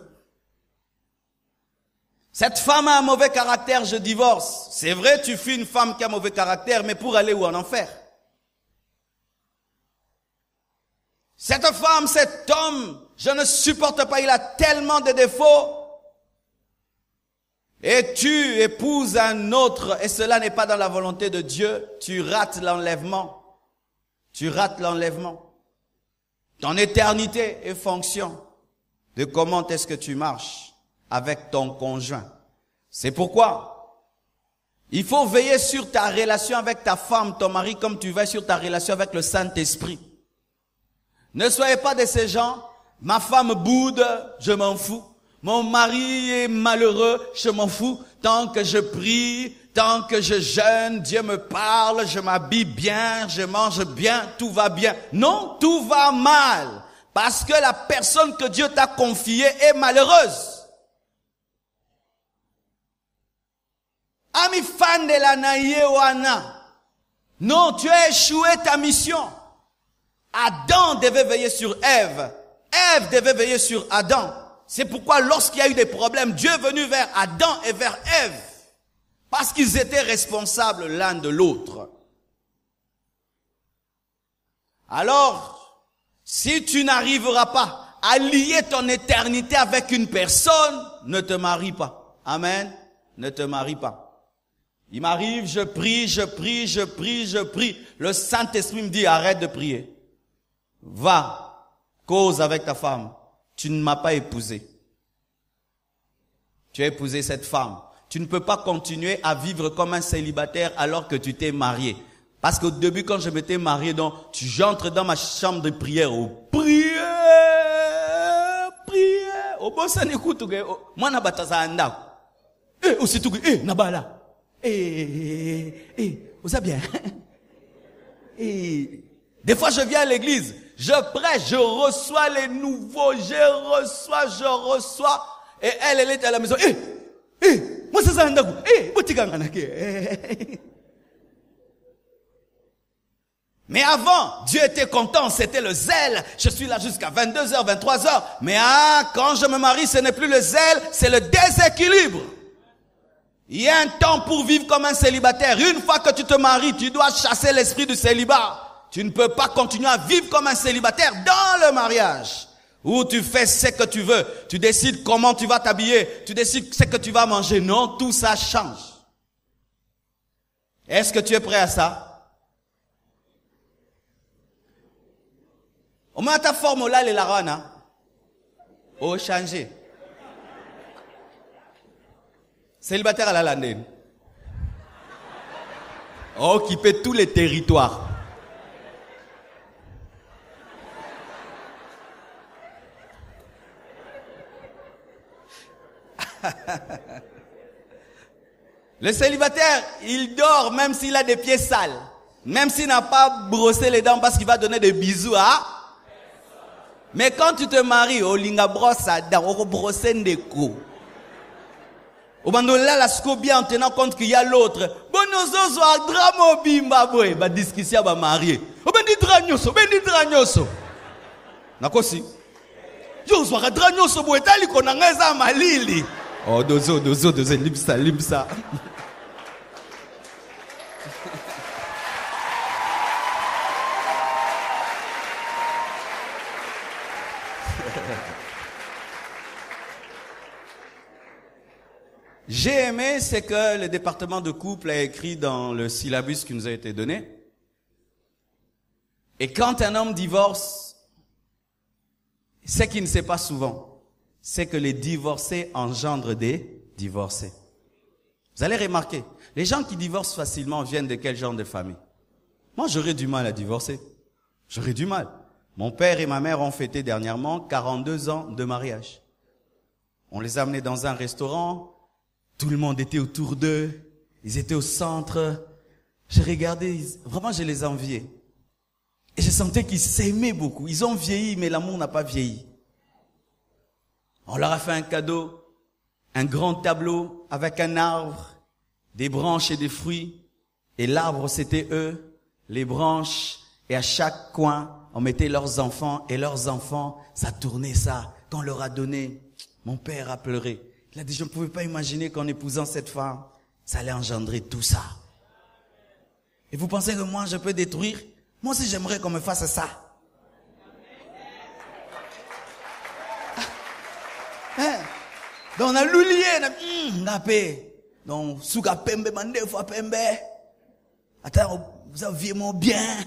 Cette femme a un mauvais caractère, je divorce. C'est vrai, tu fuis une femme qui a un mauvais caractère, mais pour aller où en enfer? Cette femme, cet homme, je ne supporte pas, il a tellement de défauts. Et tu épouses un autre, et cela n'est pas dans la volonté de Dieu, tu rates l'enlèvement. Tu rates l'enlèvement. Ton éternité est fonction de comment est-ce que tu marches avec ton conjoint. C'est pourquoi il faut veiller sur ta relation avec ta femme, ton mari, comme tu veilles sur ta relation avec le Saint-Esprit. Ne soyez pas de ces gens, ma femme boude, je m'en fous. Mon mari est malheureux, je m'en fous. Tant que je prie, tant que je jeûne, Dieu me parle, je m'habille bien, je mange bien, tout va bien. Non, tout va mal. Parce que la personne que Dieu t'a confiée est malheureuse. Ami fan de la naïewana. Non, tu as échoué ta mission. Adam devait veiller sur Ève. Ève devait veiller sur Adam. C'est pourquoi lorsqu'il y a eu des problèmes, Dieu est venu vers Adam et vers Ève. Parce qu'ils étaient responsables l'un de l'autre. Alors, si tu n'arriveras pas à lier ton éternité avec une personne, ne te marie pas. Amen. Ne te marie pas. Il m'arrive, je prie. Le Saint-Esprit me dit, arrête de prier. Va, cause avec ta femme. Tu ne m'as pas épousé. Tu as épousé cette femme. Tu ne peux pas continuer à vivre comme un célibataire alors que tu t'es marié. Parce qu'au début, quand je m'étais marié, donc, j'entre dans ma chambre de prière, prière. Au bon, ça n'écoute, moi, n'a pas ça anda. Aussi tout, nabala. Vous savez bien. Des fois, je viens à l'église, je prêche, je reçois les nouveaux, je reçois. Et elle est à la maison. Moi, c'est ça, mais avant, Dieu était content, c'était le zèle. Je suis là jusqu'à 22h, 23h. Mais quand je me marie, ce n'est plus le zèle, c'est le déséquilibre. Il y a un temps pour vivre comme un célibataire. Une fois que tu te maries, tu dois chasser l'esprit du célibat. Tu ne peux pas continuer à vivre comme un célibataire dans le mariage. Où tu fais ce que tu veux. Tu décides comment tu vas t'habiller. Tu décides ce que tu vas manger. Non, tout ça change. Est-ce que tu es prêt à ça? Au moins ta forme là, les larana. Oh, changer. Célibataire à la landine. Occuper tous les territoires. Le célibataire, il dort même s'il a des pieds sales. Même s'il n'a pas brossé les dents parce qu'il va donner des bisous à... Mais quand tu te maries, au linga brosse à dents, au brosser des coups. Au moment là, la scobia en tenant compte qu'il y a l'autre. Bonozo so a dramo bimba boy, ba discussion ba marié. Au ben dit dragnoso. Nakosi. Yo so a dragnoso boy tali konangeza malili. Oh dozo limsa. J'ai aimé ce que le département de couple a écrit dans le syllabus qui nous a été donné. Et quand un homme divorce, ce qu'il ne sait pas souvent, c'est que les divorcés engendrent des divorcés. Vous allez remarquer, les gens qui divorcent facilement viennent de quel genre de famille? Moi, j'aurais du mal à divorcer. J'aurais du mal. Mon père et ma mère ont fêté dernièrement 42 ans de mariage. On les a amenés dans un restaurant. Tout le monde était autour d'eux. Ils étaient au centre. J'ai regardé, vraiment je les enviais. Et je sentais qu'ils s'aimaient beaucoup. Ils ont vieilli, mais l'amour n'a pas vieilli. On leur a fait un cadeau, un grand tableau avec un arbre, des branches et des fruits. Et l'arbre, c'était eux. Les branches Et à chaque coin, on mettait leurs enfants, et leurs enfants, ça tournait ça. Quand on leur a donné, mon père a pleuré. Il a dit, je ne pouvais pas imaginer qu'en épousant cette femme, ça allait engendrer tout ça. Et vous pensez que moi, je peux détruire? Moi aussi, j'aimerais qu'on me fasse ça. Donc, on a l'oublié, on a paix. Donc, souka pembe, mande fois pembe. Attends, vous avez mon bien.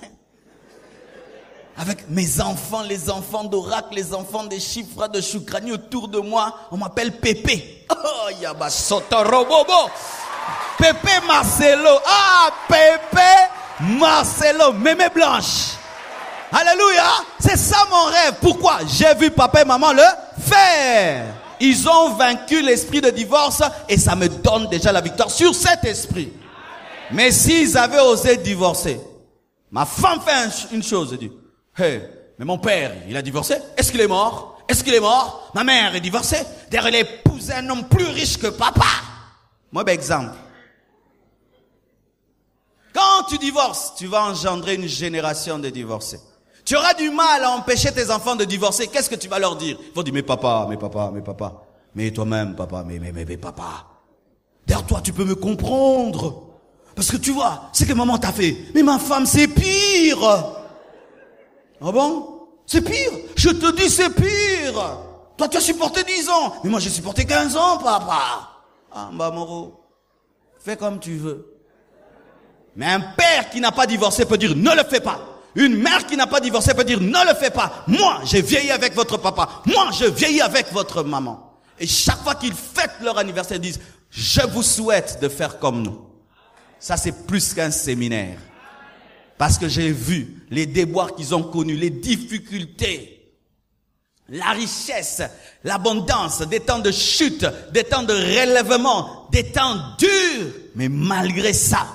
Avec mes enfants, les enfants d'oracle, les enfants des chiffres de Choukrani autour de moi, on m'appelle Pépé. Oh, yaba sotorobobo. Pépé Marcelo. Ah, Pépé Marcelo. Mémé Blanche. Alléluia. C'est ça mon rêve. Pourquoi? J'ai vu papa et maman le faire. Ils ont vaincu l'esprit de divorce et ça me donne déjà la victoire sur cet esprit. Mais s'ils avaient osé divorcer, ma femme fait une chose, elle dit, hey, mais mon père, il a divorcé? Est-ce qu'il est mort? Est-ce qu'il est mort? Ma mère est divorcée? D'ailleurs, elle a épousé un homme plus riche que papa. Moi, exemple. Quand tu divorces, tu vas engendrer une génération de divorcés. Tu auras du mal à empêcher tes enfants de divorcer. Qu'est-ce que tu vas leur dire? Ils vont dire, mais papa. Mais toi-même, papa, mais papa. D'ailleurs, toi, tu peux me comprendre. Parce que tu vois, c'est que maman t'a fait. Mais ma femme, c'est pire. Ah bon? C'est pire. Je te dis, c'est pire. Toi, tu as supporté 10 ans. Mais moi, j'ai supporté 15 ans, papa. Ah, bah, Moro. Fais comme tu veux. Mais un père qui n'a pas divorcé peut dire, ne le fais pas. Une mère qui n'a pas divorcé peut dire, ne le fais pas. Moi, j'ai vieilli avec votre papa. Moi, je vieillis avec votre maman. Et chaque fois qu'ils fêtent leur anniversaire, ils disent, je vous souhaite de faire comme nous. Ça, c'est plus qu'un séminaire. Parce que j'ai vu les déboires qu'ils ont connus, les difficultés, la richesse, l'abondance, des temps de chute, des temps de relèvement, des temps durs. Mais malgré ça,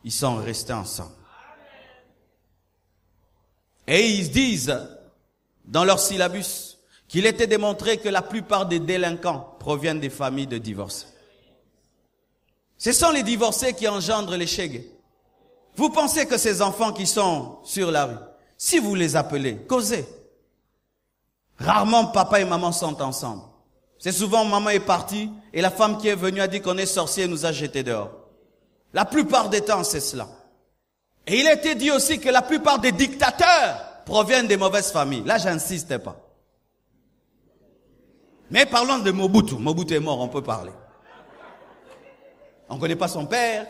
ils sont restés ensemble. Et ils disent, dans leur syllabus, qu'il était démontré que la plupart des délinquants proviennent des familles de divorcés. Ce sont les divorcés qui engendrent les chégués. Vous pensez que ces enfants qui sont sur la rue, si vous les appelez, causez. Rarement papa et maman sont ensemble. C'est souvent maman est partie et la femme qui est venue a dit qu'on est sorcier et nous a jetés dehors. La plupart des temps, c'est cela. Et il a été dit aussi que la plupart des dictateurs proviennent des mauvaises familles. Là, j'insiste pas. Mais parlons de Mobutu. Mobutu est mort, on peut parler. On ne connaît pas son père,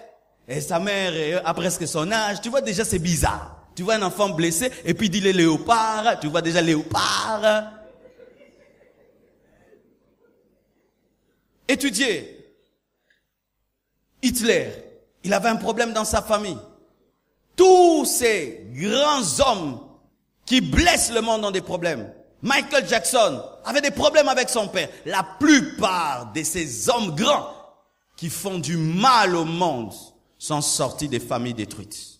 et sa mère a presque son âge. Tu vois déjà, c'est bizarre. Tu vois un enfant blessé, et puis il dit les léopards. Tu vois déjà léopard. Étudiez. Hitler, il avait un problème dans sa famille. Tous ces grands hommes qui blessent le monde ont des problèmes. Michael Jackson avait des problèmes avec son père. La plupart de ces hommes grands qui font du mal au monde sont sortis des familles détruites.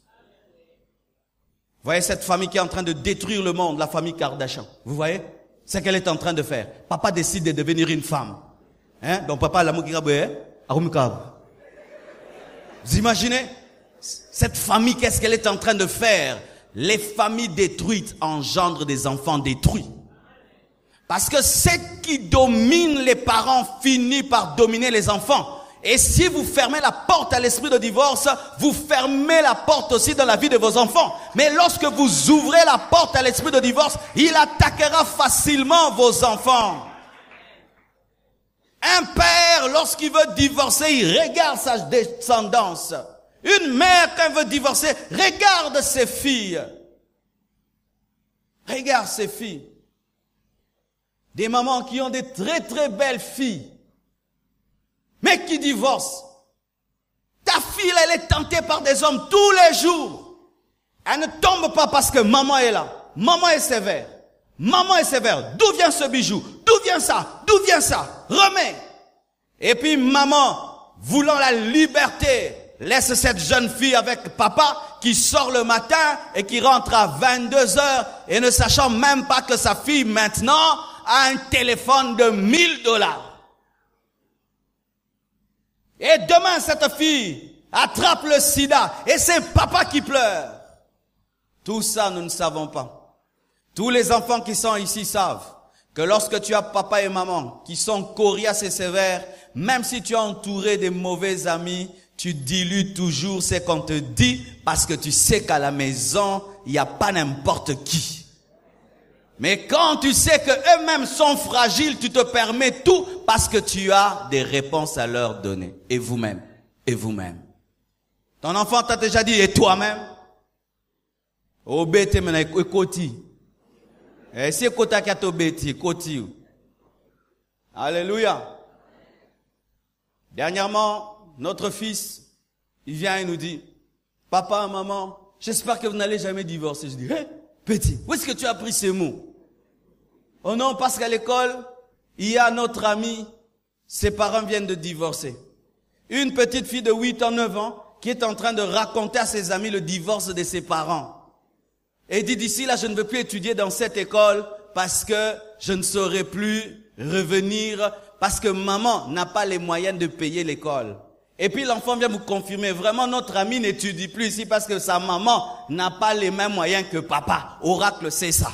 Vous voyez cette famille qui est en train de détruire le monde, la famille Kardashian. Vous voyez ce qu'elle est en train de faire. Papa décide de devenir une femme. Donc papa l'amour qui vous imaginez cette famille, qu'est-ce qu'elle est en train de faire? Les familles détruites engendrent des enfants détruits. Parce que ce qui domine les parents finit par dominer les enfants. Et si vous fermez la porte à l'esprit de divorce, vous fermez la porte aussi dans la vie de vos enfants. Mais lorsque vous ouvrez la porte à l'esprit de divorce, il attaquera facilement vos enfants. Un père, lorsqu'il veut divorcer, il regarde sa descendance. Une mère, quand elle veut divorcer, regarde ses filles. Regarde ses filles. Des mamans qui ont des très très belles filles, mais qui divorcent. Ta fille, elle est tentée par des hommes tous les jours. Elle ne tombe pas parce que maman est là. Maman est sévère. Maman est sévère. D'où vient ce bijou? D'où vient ça? D'où vient ça? Remets. Et puis maman, voulant la liberté, laisse cette jeune fille avec papa qui sort le matin et qui rentre à 22 heures et ne sachant même pas que sa fille maintenant a un téléphone de $1000. Et demain, cette fille attrape le sida et c'est papa qui pleure. Tout ça, nous ne savons pas. Tous les enfants qui sont ici savent que lorsque tu as papa et maman qui sont coriaces et sévères, même si tu es entouré de mauvais amis, tu dilues toujours ce qu'on te dit parce que tu sais qu'à la maison, il n'y a pas n'importe qui. Mais quand tu sais que eux-mêmes sont fragiles, tu te permets tout parce que tu as des réponses à leur donner. Et vous-même, et vous-même. Ton enfant t'a déjà dit, et toi-même? Obété mena ekoti. Et si kota qui a obéti, koti. Alléluia. Dernièrement, notre fils, il vient et nous dit, papa, maman, j'espère que vous n'allez jamais divorcer. Je dis, hé, petit, où est-ce que tu as appris ces mots? Oh non, parce qu'à l'école, il y a notre ami, ses parents viennent de divorcer. Une petite fille de 8 ans, 9 ans, qui est en train de raconter à ses amis le divorce de ses parents. Et il dit, d'ici là, je ne veux plus étudier dans cette école parce que je ne saurais plus revenir parce que maman n'a pas les moyens de payer l'école. Et puis l'enfant vient vous confirmer, vraiment notre ami n'étudie plus ici parce que sa maman n'a pas les mêmes moyens que papa. Oracle, c'est ça.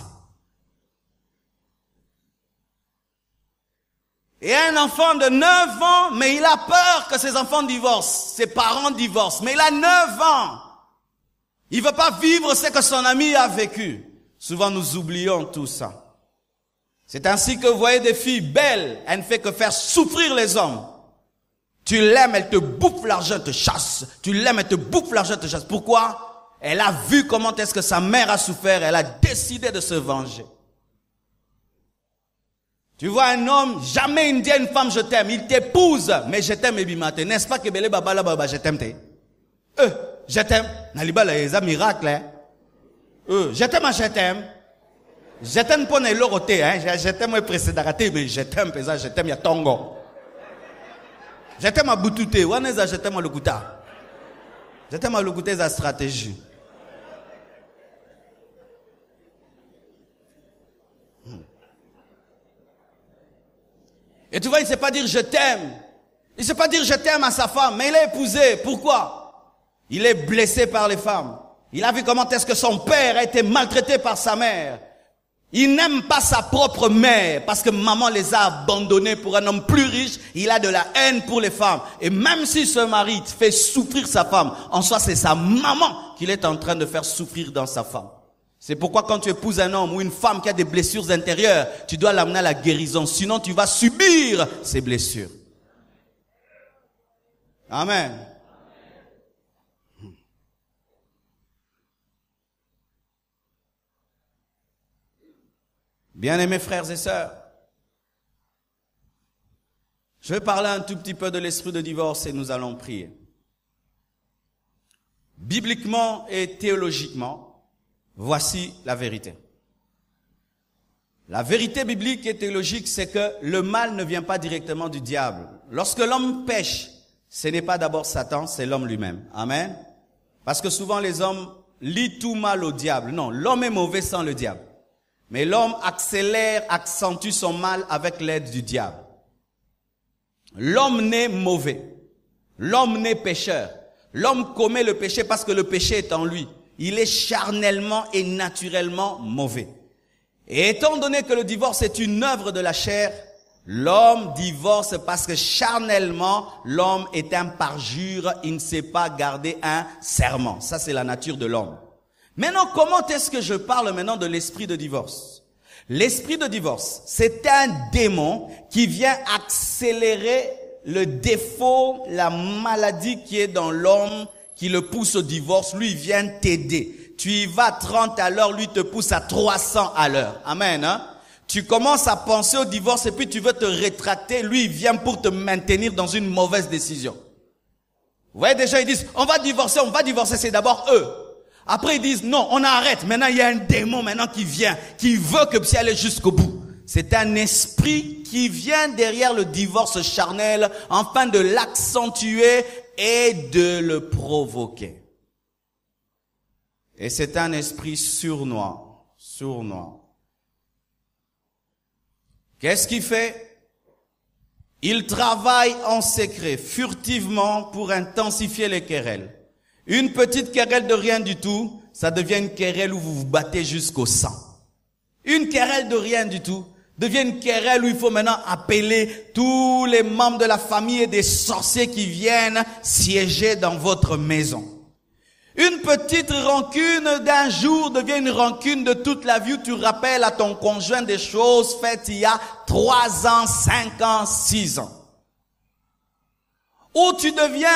Et un enfant de 9 ans, mais il a peur que ses enfants divorcent, ses parents divorcent, mais il a 9 ans. Il veut pas vivre ce que son ami a vécu. Souvent nous oublions tout ça. C'est ainsi que vous voyez des filles belles, elles ne font que faire souffrir les hommes. Tu l'aimes, elle te bouffe l'argent, elle te chasse. Tu l'aimes, elle te bouffe l'argent, elle te chasse. Pourquoi? Elle a vu comment est-ce que sa mère a souffert, elle a décidé de se venger. Tu vois un homme, jamais il ne dit à une femme je t'aime, il t'épouse, mais je t'aime et bimate. N'est-ce pas que Bele Baba la Baba je t'aime te? Je t'aime. Naliba la eza miracle hein. Je t'aime, je t'aime. Je t'aime pour ne l'oroté hein, je t'aime précédaraté mais je t'aime pesa, je t'aime ya tongo. Je t'aime à Boutouté, waneza je t'aime à Lukuta. Je t'aime à Lukuta sa stratégie. Et tu vois, il ne sait pas dire je t'aime. Il ne sait pas dire je t'aime à sa femme, mais il est épousé. Pourquoi? Il est blessé par les femmes. Il a vu comment est-ce que son père a été maltraité par sa mère. Il n'aime pas sa propre mère parce que maman les a abandonnés pour un homme plus riche. Il a de la haine pour les femmes. Et même si ce mari fait souffrir sa femme, en soi c'est sa maman qu'il est en train de faire souffrir dans sa femme. C'est pourquoi quand tu épouses un homme ou une femme qui a des blessures intérieures, tu dois l'amener à la guérison. Sinon tu vas subir ces blessures. Amen. Bien-aimés frères et sœurs, je vais parler un tout petit peu de l'esprit de divorce et nous allons prier. Bibliquement et théologiquement, voici la vérité. La vérité biblique et théologique, c'est que le mal ne vient pas directement du diable. Lorsque l'homme pêche, ce n'est pas d'abord Satan, c'est l'homme lui-même. Amen. Parce que souvent les hommes lient tout mal au diable. Non, l'homme est mauvais sans le diable. Mais l'homme accentue son mal avec l'aide du diable. L'homme naît mauvais. L'homme naît pécheur. L'homme commet le péché parce que le péché est en lui. Il est charnellement et naturellement mauvais. Et étant donné que le divorce est une œuvre de la chair, l'homme divorce parce que charnellement, l'homme est un parjure, il ne sait pas garder un serment. Ça, c'est la nature de l'homme. Maintenant, comment est-ce que je parle maintenant de l'esprit de divorce? L'esprit de divorce, c'est un démon qui vient accélérer le défaut, la maladie qui est dans l'homme, qui le pousse au divorce. Lui, il vient t'aider. Tu y vas 30 à l'heure, lui te pousse à 300 à l'heure. Amen, hein? Tu commences à penser au divorce et puis tu veux te rétracter. Lui, il vient pour te maintenir dans une mauvaise décision. Vous voyez, déjà, ils disent, on va divorcer, c'est d'abord eux. Après, ils disent, non, on arrête. Maintenant, il y a un démon maintenant qui vient, qui veut que ça aille jusqu'au bout. C'est un esprit qui vient derrière le divorce charnel, afin de l'accentuer et de le provoquer. Et c'est un esprit sournois. Qu'est-ce qu'il fait? Il travaille en secret, furtivement, pour intensifier les querelles. Une petite querelle de rien du tout, ça devient une querelle où vous vous battez jusqu'au sang. Une querelle de rien du tout devient une querelle où il faut maintenant appeler tous les membres de la famille et des sorciers qui viennent siéger dans votre maison. Une petite rancune d'un jour devient une rancune de toute la vie où tu rappelles à ton conjoint des choses faites il y a 3 ans, 5 ans, 6 ans. Où tu deviens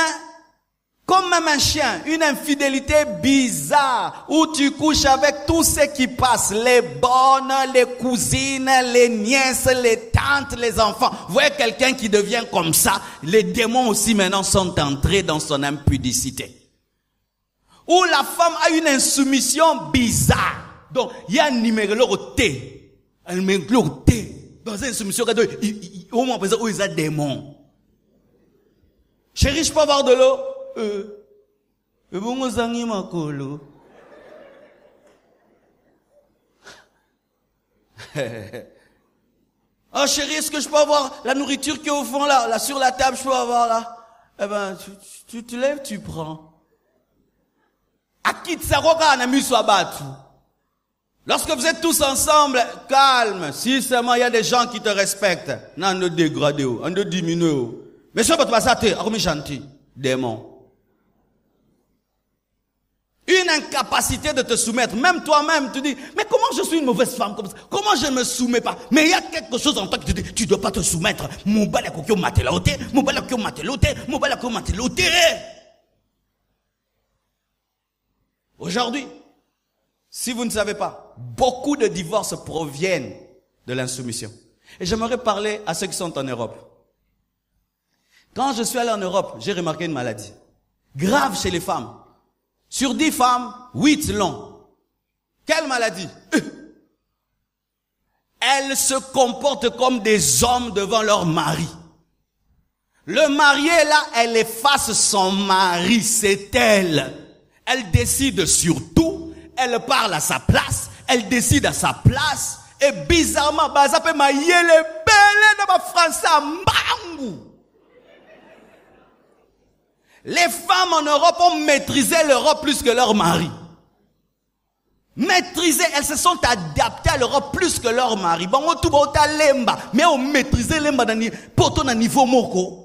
comme même un chien, une infidélité bizarre, où tu couches avec tous ceux qui passent, les bonnes, les cousines, les nièces, les tantes, les enfants. Vous voyez quelqu'un qui devient comme ça, les démons aussi maintenant sont entrés dans son impudicité. Où la femme a une insoumission bizarre. Donc, il y a un numéro au T. Un numéro au T. Dans une insoumission, au moins, où il y a des démons. Chérie, je peux avoir de l'eau? Oh chérie, est-ce que je peux avoir la nourriture qui est au fond là sur la table, je peux avoir là? Eh ben, tu te lèves, tu prends. Lorsque vous êtes tous ensemble, calme. Si seulement il y a des gens qui te respectent, non, ne dégradez, ne diminuez. Mais ça va te passer, gentil, démon. Une incapacité de te soumettre. Même toi-même, tu dis, mais comment je suis une mauvaise femme comme ça? Comment je ne me soumets pas? Mais il y a quelque chose en toi qui te dit, tu ne dois pas te soumettre. Aujourd'hui, si vous ne savez pas, beaucoup de divorces proviennent de l'insoumission. Et j'aimerais parler à ceux qui sont en Europe. Quand je suis allé en Europe, j'ai remarqué une maladie grave chez les femmes. Sur 10 femmes, 8 l'ont. Quelle maladie? Elles se comportent comme des hommes devant leur mari. Le marié est là, elle efface son mari, c'est elle. Elle décide sur tout, elle parle à sa place, elle décide à sa place. Et bizarrement, ça peut mailler les belles de ma français à Mbangou. Les femmes en Europe ont maîtrisé l'Europe plus que leur mari. Maîtrisé, elles se sont adaptées à l'Europe plus que leur mari. Bon, on tout va lemba, mais on maîtrisé lemba pour ton niveau moko.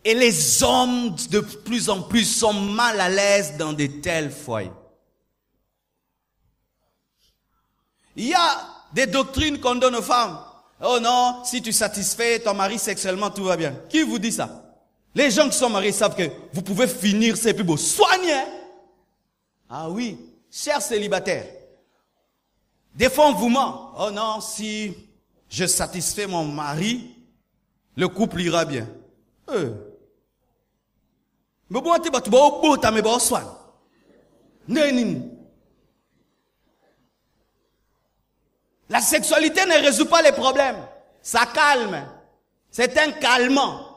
Et les hommes de plus en plus sont mal à l'aise dans de tels foyers. Il y a des doctrines qu'on donne aux femmes. Oh non, si tu satisfais ton mari sexuellement, tout va bien. Qui vous dit ça? Les gens qui sont mariés savent que vous pouvez finir ces plus beaux. Soignez! Ah oui, chers célibataires. Des fois on vous ment. Oh non, si je satisfais mon mari, le couple ira bien. Mais bon, tu vas au bout, tu vas au soin. La sexualité ne résout pas les problèmes. Ça calme. C'est un calmant.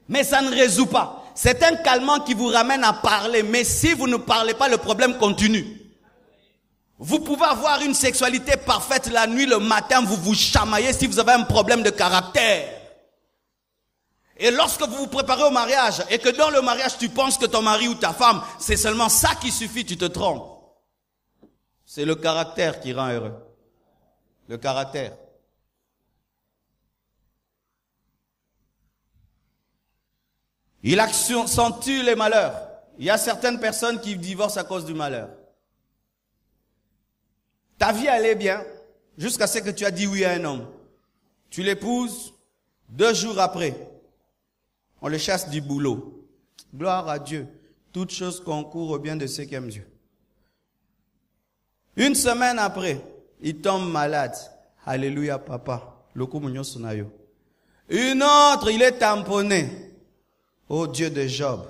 Mais ça ne résout pas. C'est un calmant qui vous ramène à parler. Mais si vous ne parlez pas, le problème continue. Vous pouvez avoir une sexualité parfaite la nuit, le matin, vous vous chamaillez si vous avez un problème de caractère. Et lorsque vous vous préparez au mariage, et que dans le mariage, tu penses que ton mari ou ta femme, c'est seulement ça qui suffit, tu te trompes. C'est le caractère qui rend heureux. Le caractère. Il accentue les malheurs. Il y a certaines personnes qui divorcent à cause du malheur. Ta vie allait bien jusqu'à ce que tu as dit oui à un homme. Tu l'épouses, 2 jours après, on le chasse du boulot. Gloire à Dieu. Toutes choses concourent au bien de ceux qui aiment Dieu. 1 semaine après, il tombe malade. Alléluia, papa. Une autre, il est tamponné. Ô Dieu de Job,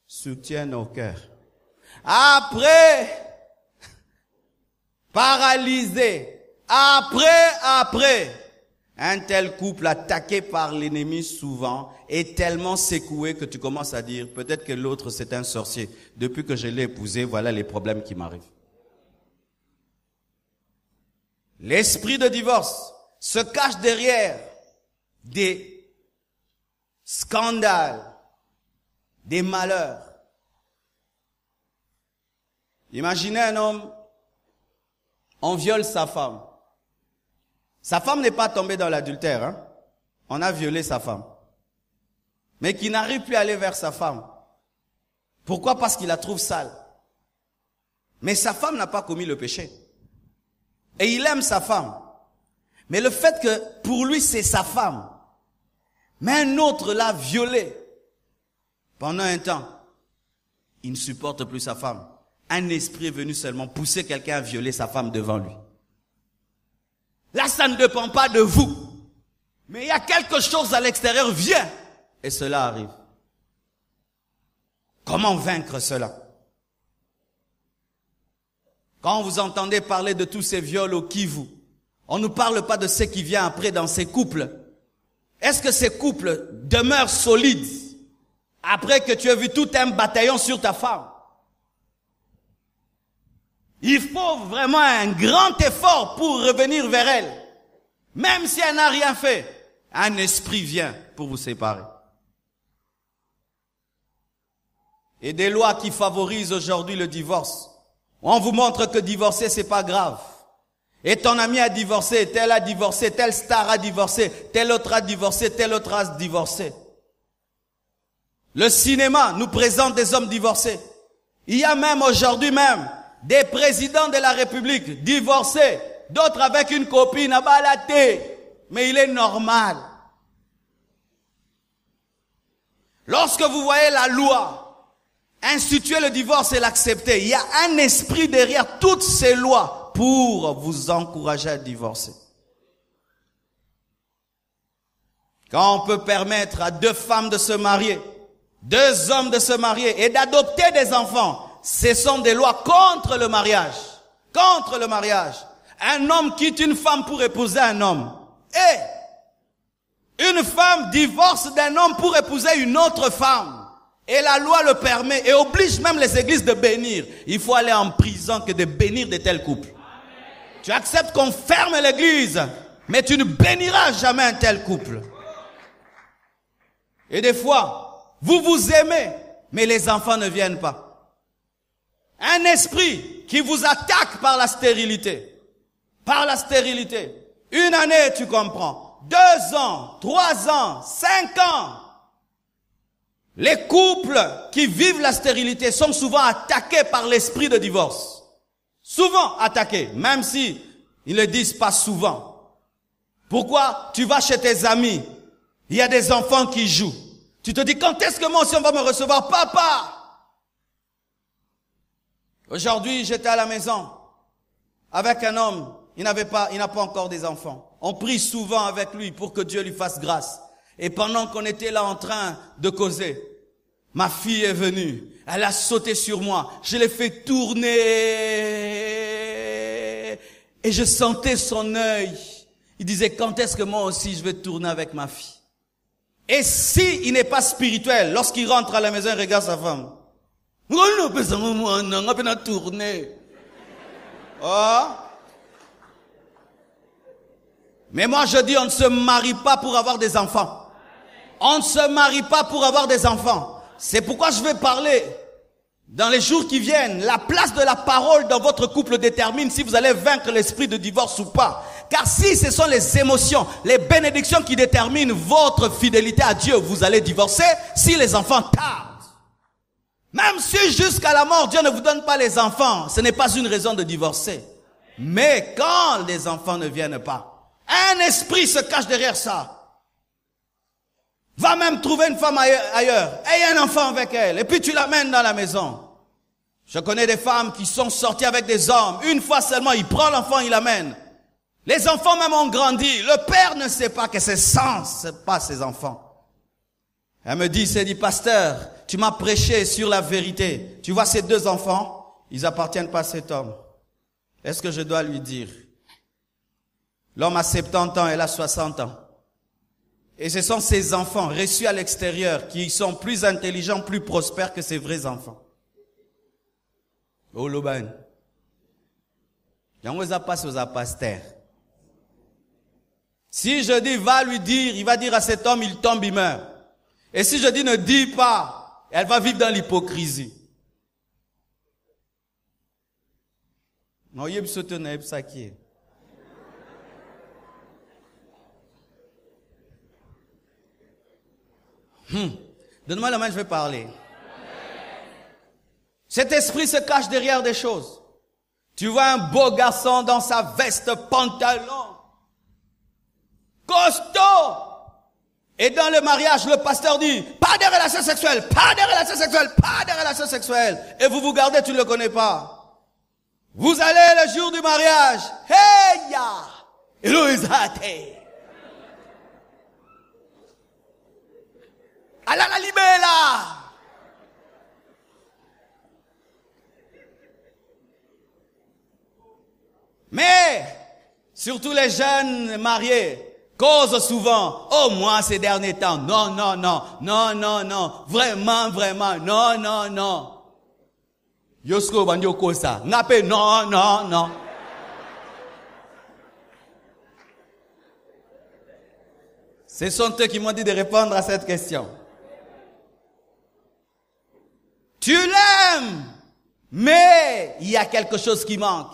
soutiens nos cœurs. Après, paralysé. Après, un tel couple attaqué par l'ennemi souvent est tellement secoué que tu commences à dire, peut-être que l'autre c'est un sorcier. Depuis que je l'ai épousé, voilà les problèmes qui m'arrivent. L'esprit de divorce se cache derrière des scandales, des malheurs. Imaginez un homme, on viole sa femme. Sa femme n'est pas tombée dans l'adultère, hein? On a violé sa femme. Mais qui n'arrive plus à aller vers sa femme. Pourquoi? Parce qu'il la trouve sale. Mais sa femme n'a pas commis le péché. Et il aime sa femme. Mais le fait que pour lui c'est sa femme, mais un autre l'a violée pendant un temps, il ne supporte plus sa femme. Un esprit est venu seulement pousser quelqu'un à violer sa femme devant lui. Là, ça ne dépend pas de vous. Mais il y a quelque chose à l'extérieur, vient. Et cela arrive. Comment vaincre cela? Quand vous entendez parler de tous ces viols au Kivu, on ne parle pas de ce qui vient après dans ces couples. Est-ce que ces couples demeurent solides après que tu aies vu tout un bataillon sur ta femme? Il faut vraiment un grand effort pour revenir vers elle. Même si elle n'a rien fait, un esprit vient pour vous séparer. Et des lois qui favorisent aujourd'hui le divorce. On vous montre que divorcer, c'est pas grave. Et ton ami a divorcé, telle star a divorcé, tel autre a divorcé, tel autre a divorcé. Le cinéma nous présente des hommes divorcés. Il y a même aujourd'hui même des présidents de la République divorcés, d'autres avec une copine à balader. Mais il est normal. Lorsque vous voyez la loi instituer le divorce et l'accepter, il y a un esprit derrière toutes ces lois pour vous encourager à divorcer. Quand on peut permettre à 2 femmes de se marier, 2 hommes de se marier et d'adopter des enfants, ce sont des lois contre le mariage. Contre le mariage. Un homme quitte une femme pour épouser un homme. Et une femme divorce d'un homme pour épouser une autre femme. Et la loi le permet et oblige même les églises de bénir. Il faut aller en prison que de bénir de tels couples. Tu acceptes qu'on ferme l'église, mais tu ne béniras jamais un tel couple. Et des fois, vous vous aimez, mais les enfants ne viennent pas. Un esprit qui vous attaque par la stérilité. Par la stérilité. 1 année, tu comprends. 2 ans, 3 ans, 5 ans. Les couples qui vivent la stérilité sont souvent attaqués par l'esprit de divorce. Souvent attaqués, même si ils ne le disent pas souvent. Pourquoi? Tu vas chez tes amis, il y a des enfants qui jouent. Tu te dis, quand est-ce que moi aussi on va me recevoir? Papa! Aujourd'hui, j'étais à la maison avec un homme, il n'a pas encore des enfants. On prie souvent avec lui pour que Dieu lui fasse grâce. Et pendant qu'on était là en train de causer, ma fille est venue. Elle a sauté sur moi. Je l'ai fait tourner. Et je sentais son œil. Il disait, quand est-ce que moi aussi je vais tourner avec ma fille? Et si il n'est pas spirituel, lorsqu'il rentre à la maison, il regarde sa femme. On a tourné. Oh. Mais moi je dis, on ne se marie pas pour avoir des enfants. On ne se marie pas pour avoir des enfants. C'est pourquoi je vais parler dans les jours qui viennent. La place de la parole dans votre couple détermine si vous allez vaincre l'esprit de divorce ou pas. Car si ce sont les émotions, les bénédictions qui déterminent votre fidélité à Dieu, vous allez divorcer si les enfants tardent. Même si jusqu'à la mort Dieu ne vous donne pas les enfants, ce n'est pas une raison de divorcer. Mais quand les enfants ne viennent pas, un esprit se cache derrière ça. Va même trouver une femme ailleurs, aie un enfant avec elle, et puis tu l'amènes dans la maison. Je connais des femmes qui sont sorties avec des hommes, une fois seulement, il prend l'enfant, il l'amène. Les enfants même ont grandi, le père ne sait pas que c'est pas ses enfants. Elle me dit, c'est dit, pasteur, tu m'as prêché sur la vérité. Tu vois ces 2 enfants, ils appartiennent pas à cet homme. Est-ce que je dois lui dire? L'homme a 70 ans, elle a 60 ans. Et ce sont ces enfants reçus à l'extérieur qui sont plus intelligents, plus prospères que ces vrais enfants. Oh, l'aubaine. Si je dis va lui dire, il va dire à cet homme, il tombe, il meurt. Et si je dis ne dis pas, elle va vivre dans l'hypocrisie. Non, il y a sauté ça qui est. Donne-moi la main, je vais parler. Cet esprit se cache derrière des choses. Tu vois un beau garçon dans sa veste, pantalon, costaud. Et dans le mariage, le pasteur dit, pas de relation sexuelle, pas de relation sexuelle, pas de relation sexuelle. Et vous vous gardez, tu ne le connais pas. Vous allez le jour du mariage. Hey ya! Eloïsate. Alla la libella. Mais, surtout les jeunes mariés, causent souvent, oh moi ces derniers temps, non, non, non, non, non, non, vraiment, vraiment, non, non, non. Yosko bandio kosa, ngape, non, non, non. Ce sont eux qui m'ont dit de répondre à cette question. Tu l'aimes, mais il y a quelque chose qui manque.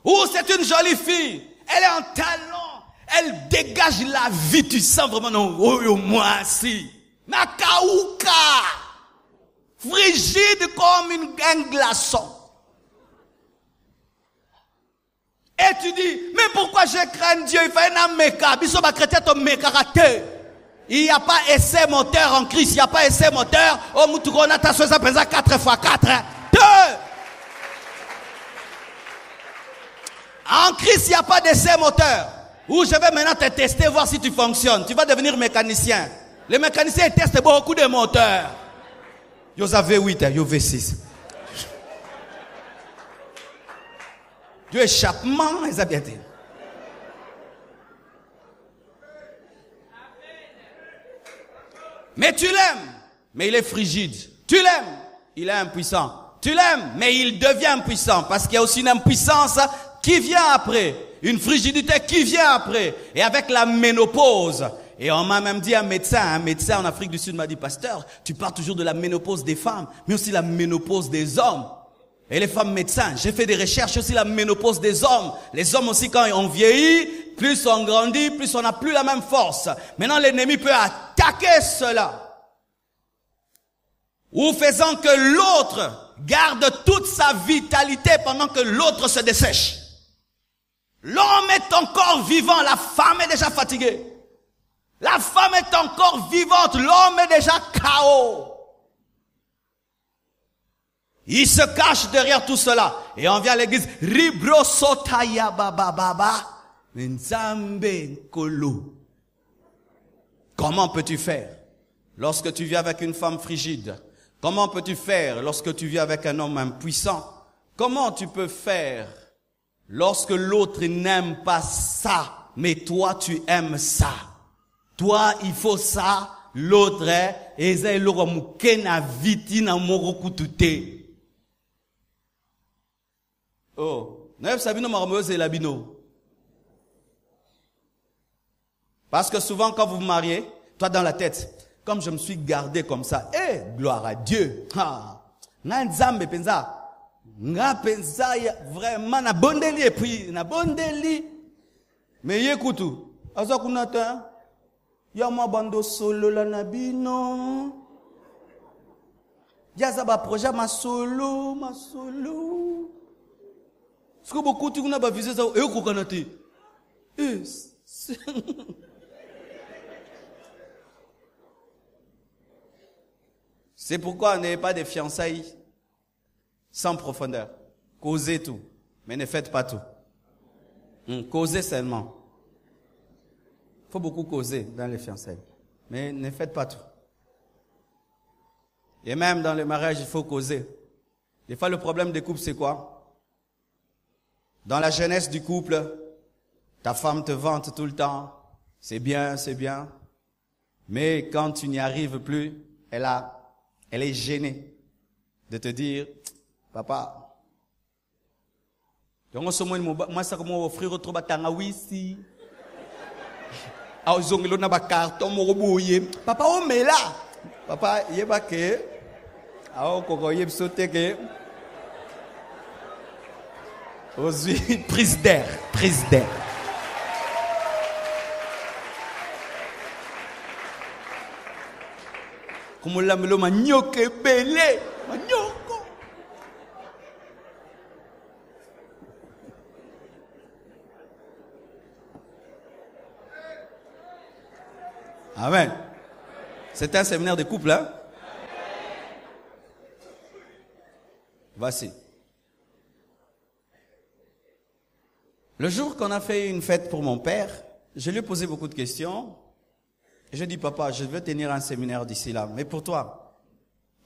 Ou c'est une jolie fille, elle est en talent, elle dégage la vie, tu sens vraiment, non, oh, moi, si. Nakauka, frigide comme un glaçon. Et tu dis, mais pourquoi je crains Dieu? Il fait un méca, biso ba chrétien ton mécaraté. Il n'y a pas essai moteur en Christ, il n'y a pas essai moteur. Oh, moutoukona ta soeur, ça pèse 4x4. 2. En Christ, il n'y a pas d'essai moteur. Où je vais maintenant te tester, voir si tu fonctionnes. Tu vas devenir mécanicien. Les mécaniciens ils testent beaucoup de moteurs. Vous avez 8, vous avez 6. Dieu échappement, ils ont bien dit. Mais tu l'aimes, mais il est frigide. Tu l'aimes, il est impuissant. Tu l'aimes, mais il devient impuissant. Parce qu'il y a aussi une impuissance qui vient après. Une frigidité qui vient après. Et avec la ménopause. Et on m'a même dit un médecin en Afrique du Sud m'a dit, pasteur, tu parles toujours de la ménopause des femmes, mais aussi la ménopause des hommes. Et les femmes médecins, j'ai fait des recherches aussi la ménopause des hommes. Les hommes aussi, quand on vieillit, plus on grandit, plus on n'a plus la même force. Maintenant, l'ennemi peut attaquer cela. Ou faisant que l'autre garde toute sa vitalité pendant que l'autre se dessèche. L'homme est encore vivant, la femme est déjà fatiguée. La femme est encore vivante, l'homme est déjà KO. Il se cache derrière tout cela. Et on vient à l'église. Ribro sotaya baba baba. Nzambe kolo. Comment peux-tu faire lorsque tu vis avec une femme frigide? Comment peux-tu faire lorsque tu vis avec un homme impuissant? Comment tu peux faire lorsque l'autre n'aime pas ça, mais toi tu aimes ça? Toi, il faut ça, l'autre est, et c'est l'autre mukena viti na morokutute. Oh, neuf sabino marmeuse et labino. Parce que souvent quand vous vous mariez, toi dans la tête, comme je me suis gardé comme ça, gloire à Dieu. Nzambe penza. Nga penza vraiment na bondeli et puis na bondeli. Mais écoute, aza kunata yama bando solo la nabino. Yaza ba projet ma solo. Est-ce que beaucoup tu n'as pas visé ça et au kanate. C'est pourquoi n'ayez pas de fiançailles sans profondeur. Causez tout, mais ne faites pas tout. Causez seulement. Il faut beaucoup causer dans les fiançailles, mais ne faites pas tout. Et même dans le mariage, il faut causer. Des fois, le problème des couples, c'est quoi? Dans la jeunesse du couple, ta femme te vante tout le temps. C'est bien, c'est bien. Mais quand tu n'y arrives plus, elle est gênée de te dire, papa, moi, ça comment offrir autre batanga wisi. Papa, oh, mais là, papa, il est pas que, ah, oh, koko, il est sauté que. Aujourd'hui, prise d'air, prise d'air. Comme la melo manioke belé, manioko. Amen. C'est un séminaire de couple, hein? Voici. Le jour qu'on a fait une fête pour mon père, je lui ai posé beaucoup de questions. Je dis, papa, je veux tenir un séminaire d'ici là. Mais pour toi,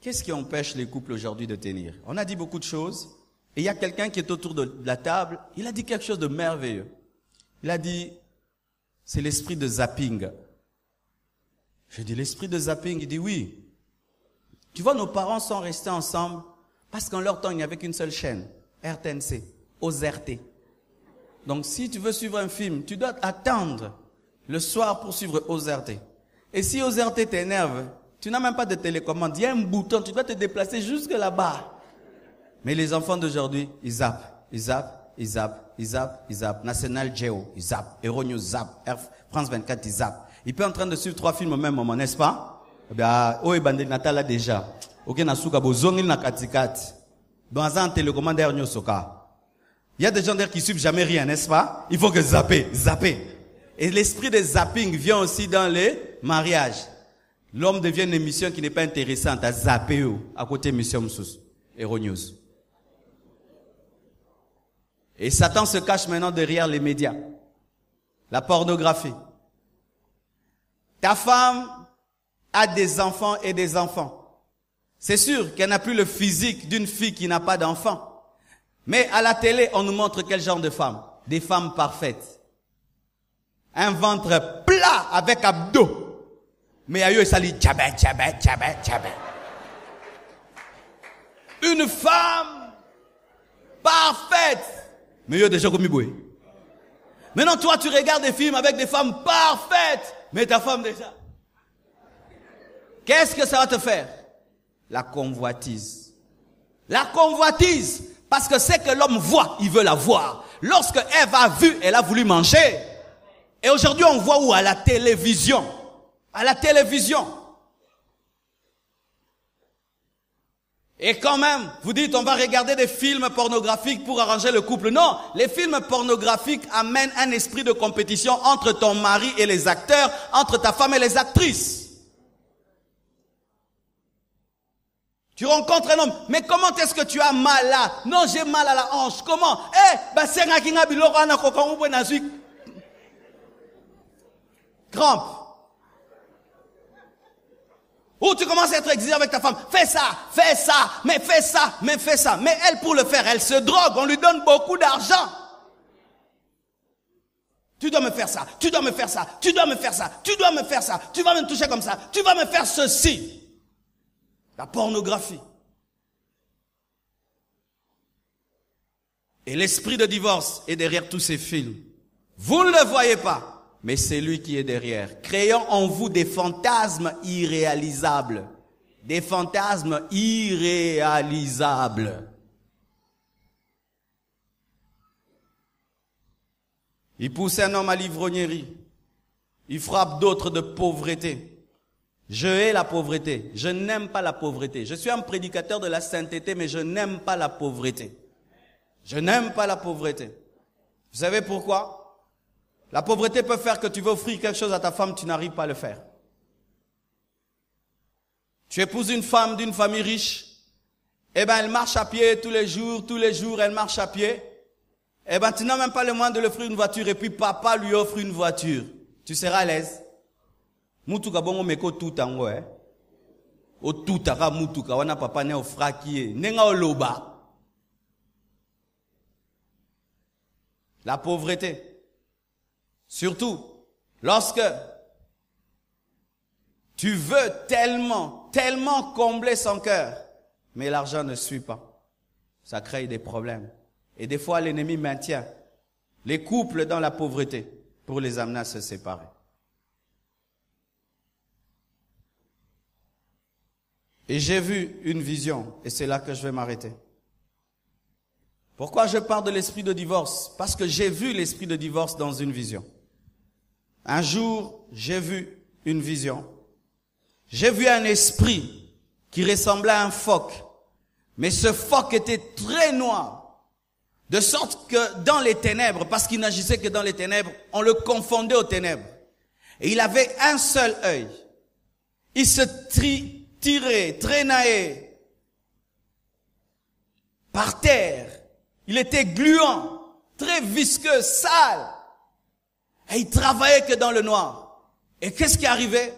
qu'est-ce qui empêche les couples aujourd'hui de tenir? On a dit beaucoup de choses. Et il y a quelqu'un qui est autour de la table. Il a dit quelque chose de merveilleux. Il a dit, c'est l'esprit de zapping. Je dis, l'esprit de zapping? Il dit, oui. Tu vois, nos parents sont restés ensemble parce qu'en leur temps, il n'y avait qu'une seule chaîne. RTNC. OZRT. Donc, si tu veux suivre un film, tu dois attendre le soir pour suivre OZRT. Et si OZRT t'énerve, tu n'as même pas de télécommande. Il y a un bouton, tu dois te déplacer jusque là-bas. Mais les enfants d'aujourd'hui, ils zappent, ils zappent, ils zappent, ils zappent, ils zappent. National Geo, ils zappent. Euronews zappent. France 24, ils zappent. Il peut être en train de suivre 3 films au même moment, n'est-ce pas? Eh bien, oh, Bandé Natala déjà. Ok, Nasuka, Bozongil na katikati. Dans un télécommande Ernyo Soka. Il y a des gens qui suivent jamais rien, n'est-ce pas? Il faut que zapper. Et l'esprit de zapping vient aussi dans les mariages. L'homme devient une émission qui n'est pas intéressante à zapper à côté de Mission Msous, Euronews. Et Satan se cache maintenant derrière les médias. La pornographie. Ta femme a des enfants et des enfants. C'est sûr qu'elle n'a plus le physique d'une fille qui n'a pas d'enfant. Mais à la télé, on nous montre quel genre de femmes? Des femmes parfaites. Un ventre plat avec abdos. Mais ailleurs, ça dit tchabé. Une femme parfaite. Mais ailleurs, déjà comme boué. Maintenant, toi, tu regardes des films avec des femmes parfaites. Mais ta femme déjà. Qu'est-ce que ça va te faire? La convoitise. La convoitise. Parce que c'est que l'homme voit, il veut la voir. Lorsque Ève a vu, elle a voulu manger. Et aujourd'hui, on voit où? À la télévision. À la télévision. Et quand même, vous dites, on va regarder des films pornographiques pour arranger le couple. Non, les films pornographiques amènent un esprit de compétition entre ton mari et les acteurs, entre ta femme et les actrices. Tu rencontres un homme, mais comment est-ce que tu as mal là? Non, j'ai mal à la hanche. Comment? Crampe. Ou tu commences à être exigeant avec ta femme. Fais ça, mais fais ça. Mais elle, pour le faire, elle se drogue. On lui donne beaucoup d'argent. Tu dois me faire ça, tu dois me faire ça. Tu vas me toucher comme ça. Tu vas me faire ceci. La pornographie. Et l'esprit de divorce est derrière tous ces films. Vous ne le voyez pas, mais c'est lui qui est derrière. Créant en vous des fantasmes irréalisables. Des fantasmes irréalisables. Il pousse un homme à l'ivrognerie. Il frappe d'autres de pauvreté. Je hais la pauvreté. Je n'aime pas la pauvreté. Je suis un prédicateur de la sainteté, mais je n'aime pas la pauvreté. Je n'aime pas la pauvreté. Vous savez pourquoi? La pauvreté peut faire que tu veux offrir quelque chose à ta femme, tu n'arrives pas à le faire. Tu épouses une femme d'une famille riche, eh ben elle marche à pied tous les jours elle marche à pied. Eh ben tu n'as même pas le moyen de lui offrir une voiture et puis papa lui offre une voiture. Tu seras à l'aise? Mutuka bongo meko tutango o tutaka mutuka wana papa ne ofrakie nenga oloba. La pauvreté. Surtout lorsque tu veux tellement combler son cœur, mais l'argent ne suit pas. Ça crée des problèmes. Et des fois l'ennemi maintient les couples dans la pauvreté pour les amener à se séparer. Et j'ai vu une vision, et c'est là que je vais m'arrêter. Pourquoi je parle de l'esprit de divorce? Parce que j'ai vu l'esprit de divorce dans une vision. Un jour, j'ai vu une vision. J'ai vu un esprit qui ressemblait à un phoque. Mais ce phoque était très noir. De sorte que dans les ténèbres, parce qu'il n'agissait que dans les ténèbres, on le confondait aux ténèbres. Et il avait un seul œil. Il se tirait, traînait par terre. Il était gluant, très visqueux, sale. Et il travaillait que dans le noir. Et qu'est-ce qui arrivait?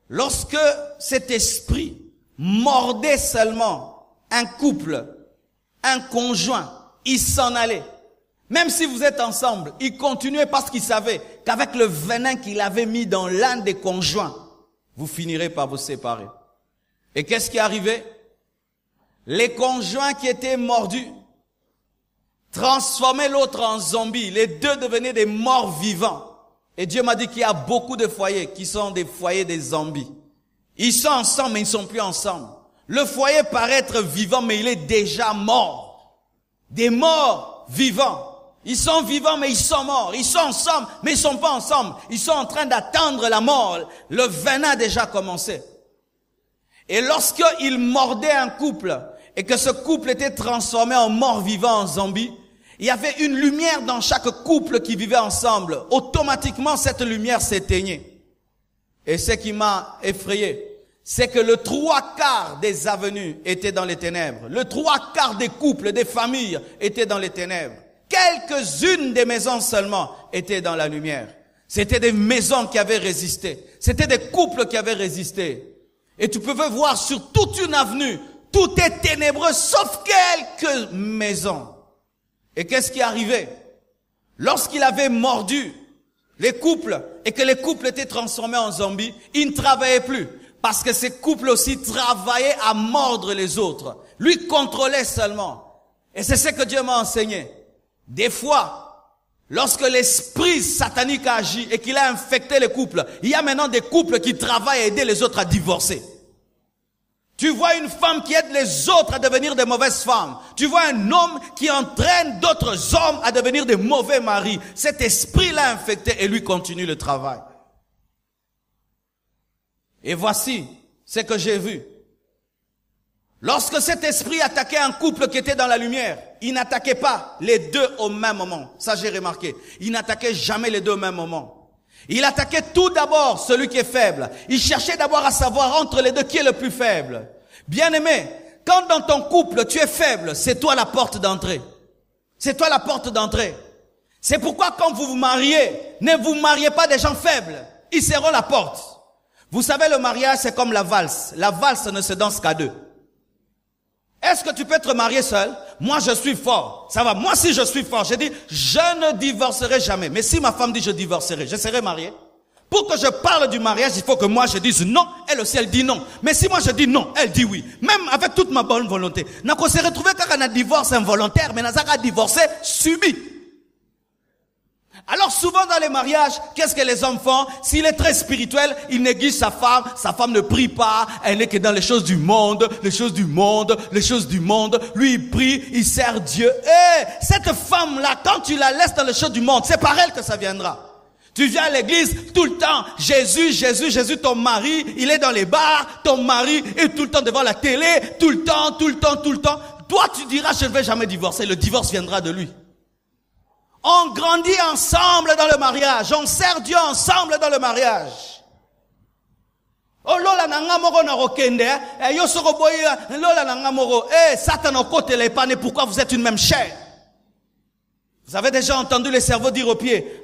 Lorsque cet esprit mordait seulement un couple, un conjoint, il s'en allait. Même si vous êtes ensemble, il continuait parce qu'il savait qu'avec le venin qu'il avait mis dans l'un des conjoints, vous finirez par vous séparer. Et qu'est-ce qui arrivait? Les conjoints qui étaient mordus transformaient l'autre en zombie. Les deux devenaient des morts vivants. Et Dieu m'a dit qu'il y a beaucoup de foyers qui sont des foyers des zombies. Ils sont ensemble, mais ils ne sont plus ensemble. Le foyer paraît être vivant, mais il est déjà mort. Des morts vivants. Ils sont vivants, mais ils sont morts. Ils sont ensemble, mais ils ne sont pas ensemble. Ils sont en train d'attendre la mort. Le venin a déjà commencé. Et lorsqu'il mordait un couple, et que ce couple était transformé en mort vivant, en zombie, il y avait une lumière dans chaque couple qui vivait ensemble. Automatiquement, cette lumière s'éteignait. Et ce qui m'a effrayé, c'est que le 3/4 des avenues étaient dans les ténèbres. Le 3/4 des couples, des familles étaient dans les ténèbres. Quelques-unes des maisons seulement étaient dans la lumière. C'était des maisons qui avaient résisté. C'était des couples qui avaient résisté. Et tu pouvais voir sur toute une avenue, tout est ténébreux sauf quelques maisons. Et qu'est-ce qui arrivait? Lorsqu'il avait mordu les couples et que les couples étaient transformés en zombies, ils ne travaillaient plus. Parce que ces couples aussi travaillaient à mordre les autres. Lui contrôlait seulement. Et c'est ce que Dieu m'a enseigné. Des fois, lorsque l'esprit satanique a agi et qu'il a infecté les couples, il y a maintenant des couples qui travaillent à aider les autres à divorcer. Tu vois une femme qui aide les autres à devenir des mauvaises femmes. Tu vois un homme qui entraîne d'autres hommes à devenir des mauvais maris. Cet esprit l'a infecté et lui continue le travail. Et voici ce que j'ai vu. Lorsque cet esprit attaquait un couple qui était dans la lumière, il n'attaquait pas les deux au même moment. Ça, j'ai remarqué. Il n'attaquait jamais les deux au même moment. Il attaquait tout d'abord celui qui est faible. Il cherchait d'abord à savoir entre les deux qui est le plus faible. Bien-aimé, quand dans ton couple tu es faible, c'est toi la porte d'entrée. C'est toi la porte d'entrée. C'est pourquoi quand vous vous mariez, ne vous mariez pas des gens faibles. Ils seront la porte. Vous savez, le mariage, c'est comme la valse. La valse ne se danse qu'à deux. Est-ce que tu peux être marié seul? Moi, je suis fort. Ça va. Moi, si je suis fort, j'ai dit, je ne divorcerai jamais. Mais si ma femme dit je divorcerai, je serai marié. Pour que je parle du mariage, il faut que moi je dise non. Elle aussi, elle dit non. Mais si moi je dis non, elle dit oui. Même avec toute ma bonne volonté. On s'est retrouvé quand on a divorce involontaire, mais on a divorcé subi. Alors souvent dans les mariages, qu'est-ce que les hommes font? S'il est très spirituel, il néglige sa femme ne prie pas, elle n'est que dans les choses du monde, les choses du monde, les choses du monde. Lui il prie, il sert Dieu. Cette femme-là, quand tu la laisses dans les choses du monde, c'est par elle que ça viendra. Tu viens à l'église tout le temps, Jésus, Jésus, Jésus, ton mari, il est dans les bars, ton mari est tout le temps devant la télé, tout le temps, tout le temps, tout le temps. Toi tu diras je ne vais jamais divorcer, le divorce viendra de lui. On grandit ensemble dans le mariage. On sert Dieu ensemble dans le mariage. Oh lola nanga moko na rokende, yo soko boy lola nanga moko, Satan au côté les panne, pourquoi vous êtes une même chair? Vous avez déjà entendu les cerveaux dire aux pieds,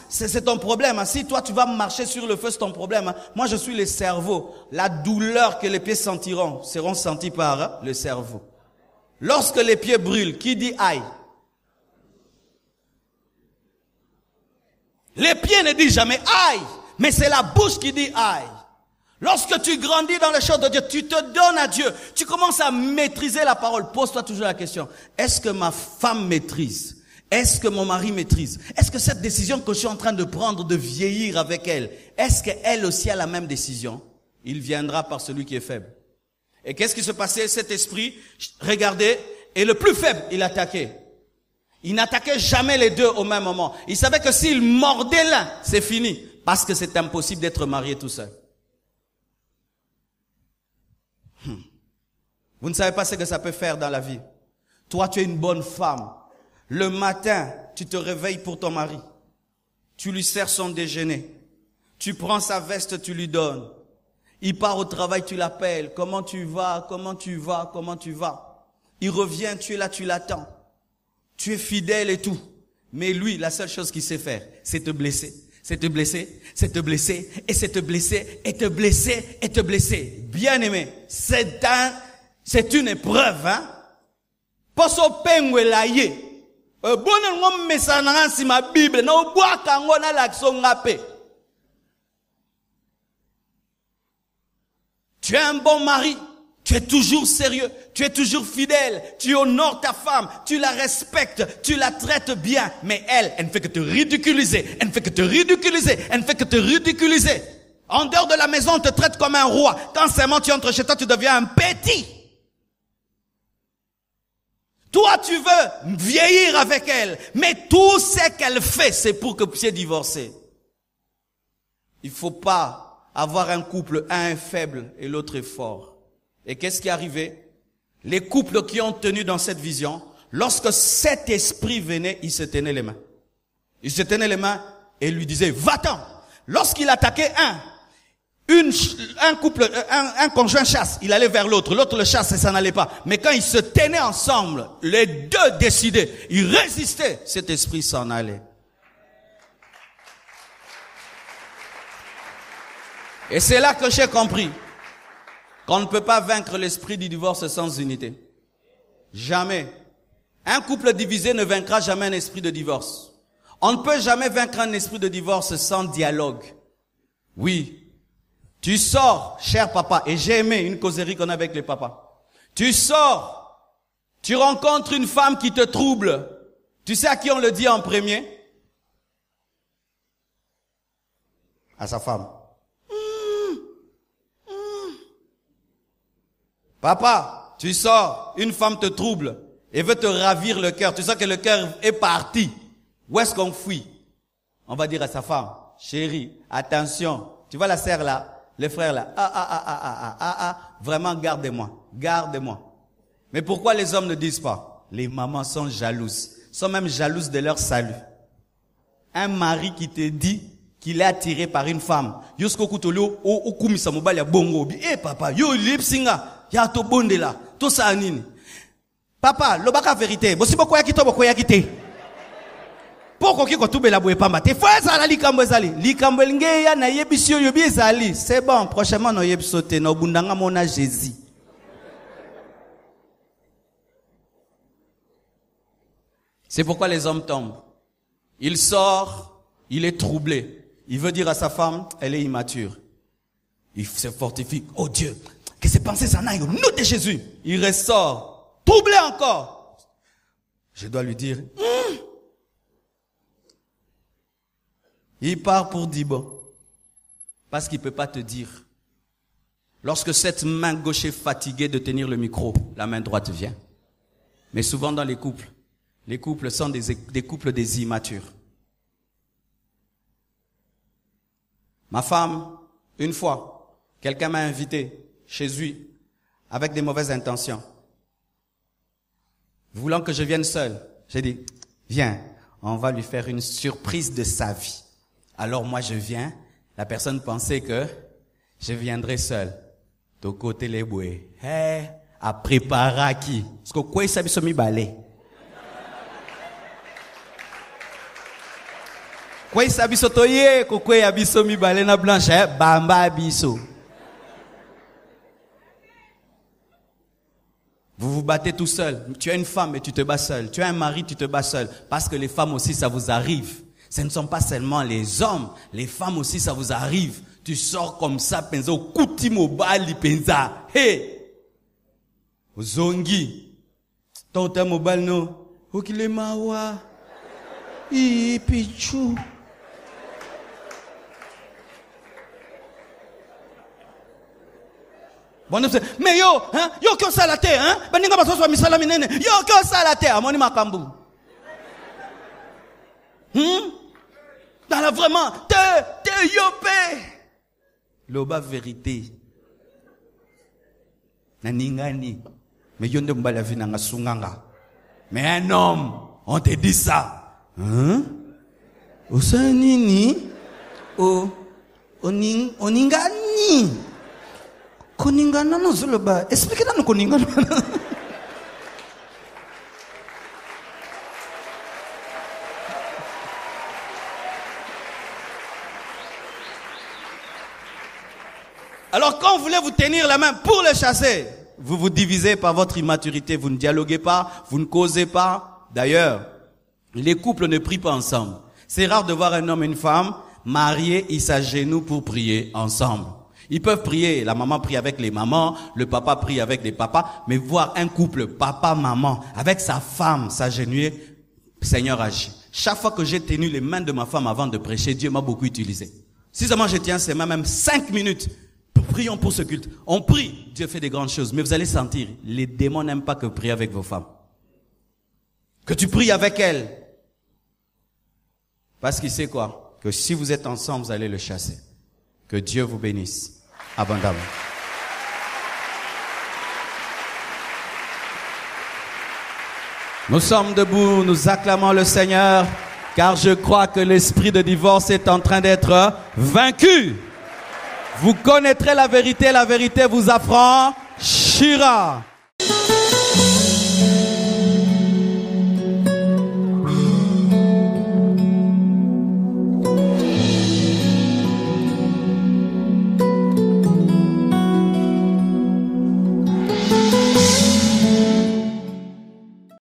c'est ton problème. Si toi tu vas marcher sur le feu, c'est ton problème. Moi je suis le cerveau. La douleur que les pieds sentiront seront senties par le cerveau. Lorsque les pieds brûlent, qui dit aïe? Les pieds ne disent jamais aïe, mais c'est la bouche qui dit aïe. Lorsque tu grandis dans les choses de Dieu, tu te donnes à Dieu, tu commences à maîtriser la parole. Pose-toi toujours la question, est-ce que ma femme maîtrise? Est-ce que mon mari maîtrise? Est-ce que cette décision que je suis en train de prendre, de vieillir avec elle, est-ce qu'elle aussi a la même décision? Il viendra par celui qui est faible. Et qu'est-ce qui se passait? Cet esprit, regardez, et le plus faible, il attaquait. Il n'attaquait jamais les deux au même moment. Il savait que s'il mordait l'un, c'est fini. Parce que c'est impossible d'être marié tout seul. Vous ne savez pas ce que ça peut faire dans la vie. Toi, tu es une bonne femme. Le matin, tu te réveilles pour ton mari. Tu lui sers son déjeuner. Tu prends sa veste, tu lui donnes. Il part au travail, tu l'appelles. Comment tu vas? Comment tu vas? Comment tu vas? Il revient, tu es là, tu l'attends. Tu es fidèle et tout. Mais lui, la seule chose qu'il sait faire, c'est te blesser. C'est te blesser, c'est te blesser, et c'est te blesser, et te blesser, et te blesser. Bien aimé, c'est une épreuve, hein. Poso pengwe la ye. Bonne ngom mesana si ma Bible, na obwa kango na l'action ngape. Tu es un bon mari, tu es toujours sérieux, tu es toujours fidèle, tu honores ta femme, tu la respectes, tu la traites bien, mais elle ne fait que te ridiculiser, elle ne fait que te ridiculiser, elle ne fait que te ridiculiser. En dehors de la maison, on te traite comme un roi. Quand seulement tu entres chez toi, tu deviens un petit. Toi, tu veux vieillir avec elle, mais tout ce qu'elle fait, c'est pour que vous puissiez divorcer. Il faut pas avoir un couple, un est faible et l'autre est fort. Et qu'est-ce qui est arrivé? Les couples qui ont tenu dans cette vision, lorsque cet esprit venait, ils se tenaient les mains. Ils se tenaient les mains et lui disaient, va-t'en. Lorsqu'il attaquait un conjoint chasse, il allait vers l'autre le chasse et ça n'allait pas. Mais quand ils se tenaient ensemble, les deux décidaient, ils résistaient, cet esprit s'en allait. Et c'est là que j'ai compris qu'on ne peut pas vaincre l'esprit du divorce sans unité. Jamais. Un couple divisé ne vaincra jamais un esprit de divorce. On ne peut jamais vaincre un esprit de divorce sans dialogue. Oui. Tu sors, cher papa, et j'ai aimé une causerie qu'on a avec les papas. Tu sors, tu rencontres une femme qui te trouble. Tu sais à qui on le dit en premier? À sa femme. Papa, tu sors, une femme te trouble et veut te ravir le cœur. Tu sens que le cœur est parti. Où est-ce qu'on fuit? On va dire à sa femme, chérie, attention. Tu vois la sœur là, le frère là. Vraiment garde-moi, garde-moi. Mais pourquoi les hommes ne disent pas? Les mamans sont jalouses. Sont même jalouses de leur salut. Un mari qui te dit qu'il est attiré par une femme. Yosko kutolo o kumisa mobile ya bongo. Eh papa, yo lipsinga. Ya to bonde là, tout ça nini. Papa, lobaka vérité. Bosi boko ya kito boko ya kite. Poko kiko tubela boye pamba. Te fois ça la likambo ezali. Likambo linge ya na yebisio yobi ezali. C'est bon, prochainement no yebsote no bundanga mona Jésus. C'est pourquoi les hommes tombent. Il sort, il est troublé. Il veut dire à sa femme, elle est immature. Il se fortifie. Oh Dieu, que ces pensées s'en aillent au nom de Jésus. Il ressort, troublé encore. Je dois lui dire, Il part pour Dibo. Parce qu'il ne peut pas te dire. Lorsque cette main gauche est fatiguée de tenir le micro, la main droite vient. Mais souvent dans les couples sont des couples des immatures. Ma femme, une fois, quelqu'un m'a invité chez lui avec des mauvaises intentions. Voulant que je vienne seul, j'ai dit, viens, on va lui faire une surprise de sa vie. Alors moi je viens, la personne pensait que je viendrais seul. De côté les bouées, à préparer qui? Parce que quoi il s'habille sur mi balai? Quoi il s'habille sur toye? Quoi il s'habille sur mi balai na blanche? Bamba biso. Vous vous battez tout seul. Tu es une femme et tu te bats seul. Tu es un mari, tu te bats seul. Parce que les femmes aussi, ça vous arrive. Ce ne sont pas seulement les hommes. Les femmes aussi, ça vous arrive. Tu sors comme ça, penza, au kuti mobile, penza. Hey! Zongi. Tonta mobile, no. Okile mawa. Pichou. Bon, mais yo, hein, yo, que ça la terre, hein, baninga baso misala minene, yo, que ça la terre, amoni makambu. a vraiment te yopé. Loba vérité. Naningani. Mais yonde mbala vinanga sunganga. Mais un homme, on te dit ça. Hein? Osanini? Oningani? Koningana no zoloba. Expliquez-nous no koningana. Alors quand vous voulez vous tenir la main pour le chasser, vous vous divisez par votre immaturité, vous ne dialoguez pas, vous ne causez pas. D'ailleurs, les couples ne prient pas ensemble. C'est rare de voir un homme et une femme mariés, ils s'agenouillent pour prier ensemble. Ils peuvent prier, la maman prie avec les mamans, le papa prie avec les papas, mais voir un couple, papa, maman, avec sa femme s'agenouiller, Seigneur agit. Chaque fois que j'ai tenu les mains de ma femme avant de prêcher, Dieu m'a beaucoup utilisé. Si seulement je tiens ses mains, même 5 minutes, prions pour ce culte. On prie, Dieu fait des grandes choses. Mais vous allez sentir, les démons n'aiment pas que vous priez avec vos femmes. Que tu pries avec elles. Parce qu'il sait quoi? Que si vous êtes ensemble, vous allez le chasser. Que Dieu vous bénisse abondamment. Nous sommes debout, nous acclamons le Seigneur, car je crois que l'esprit de divorce est en train d'être vaincu. Vous connaîtrez la vérité vous affranchira.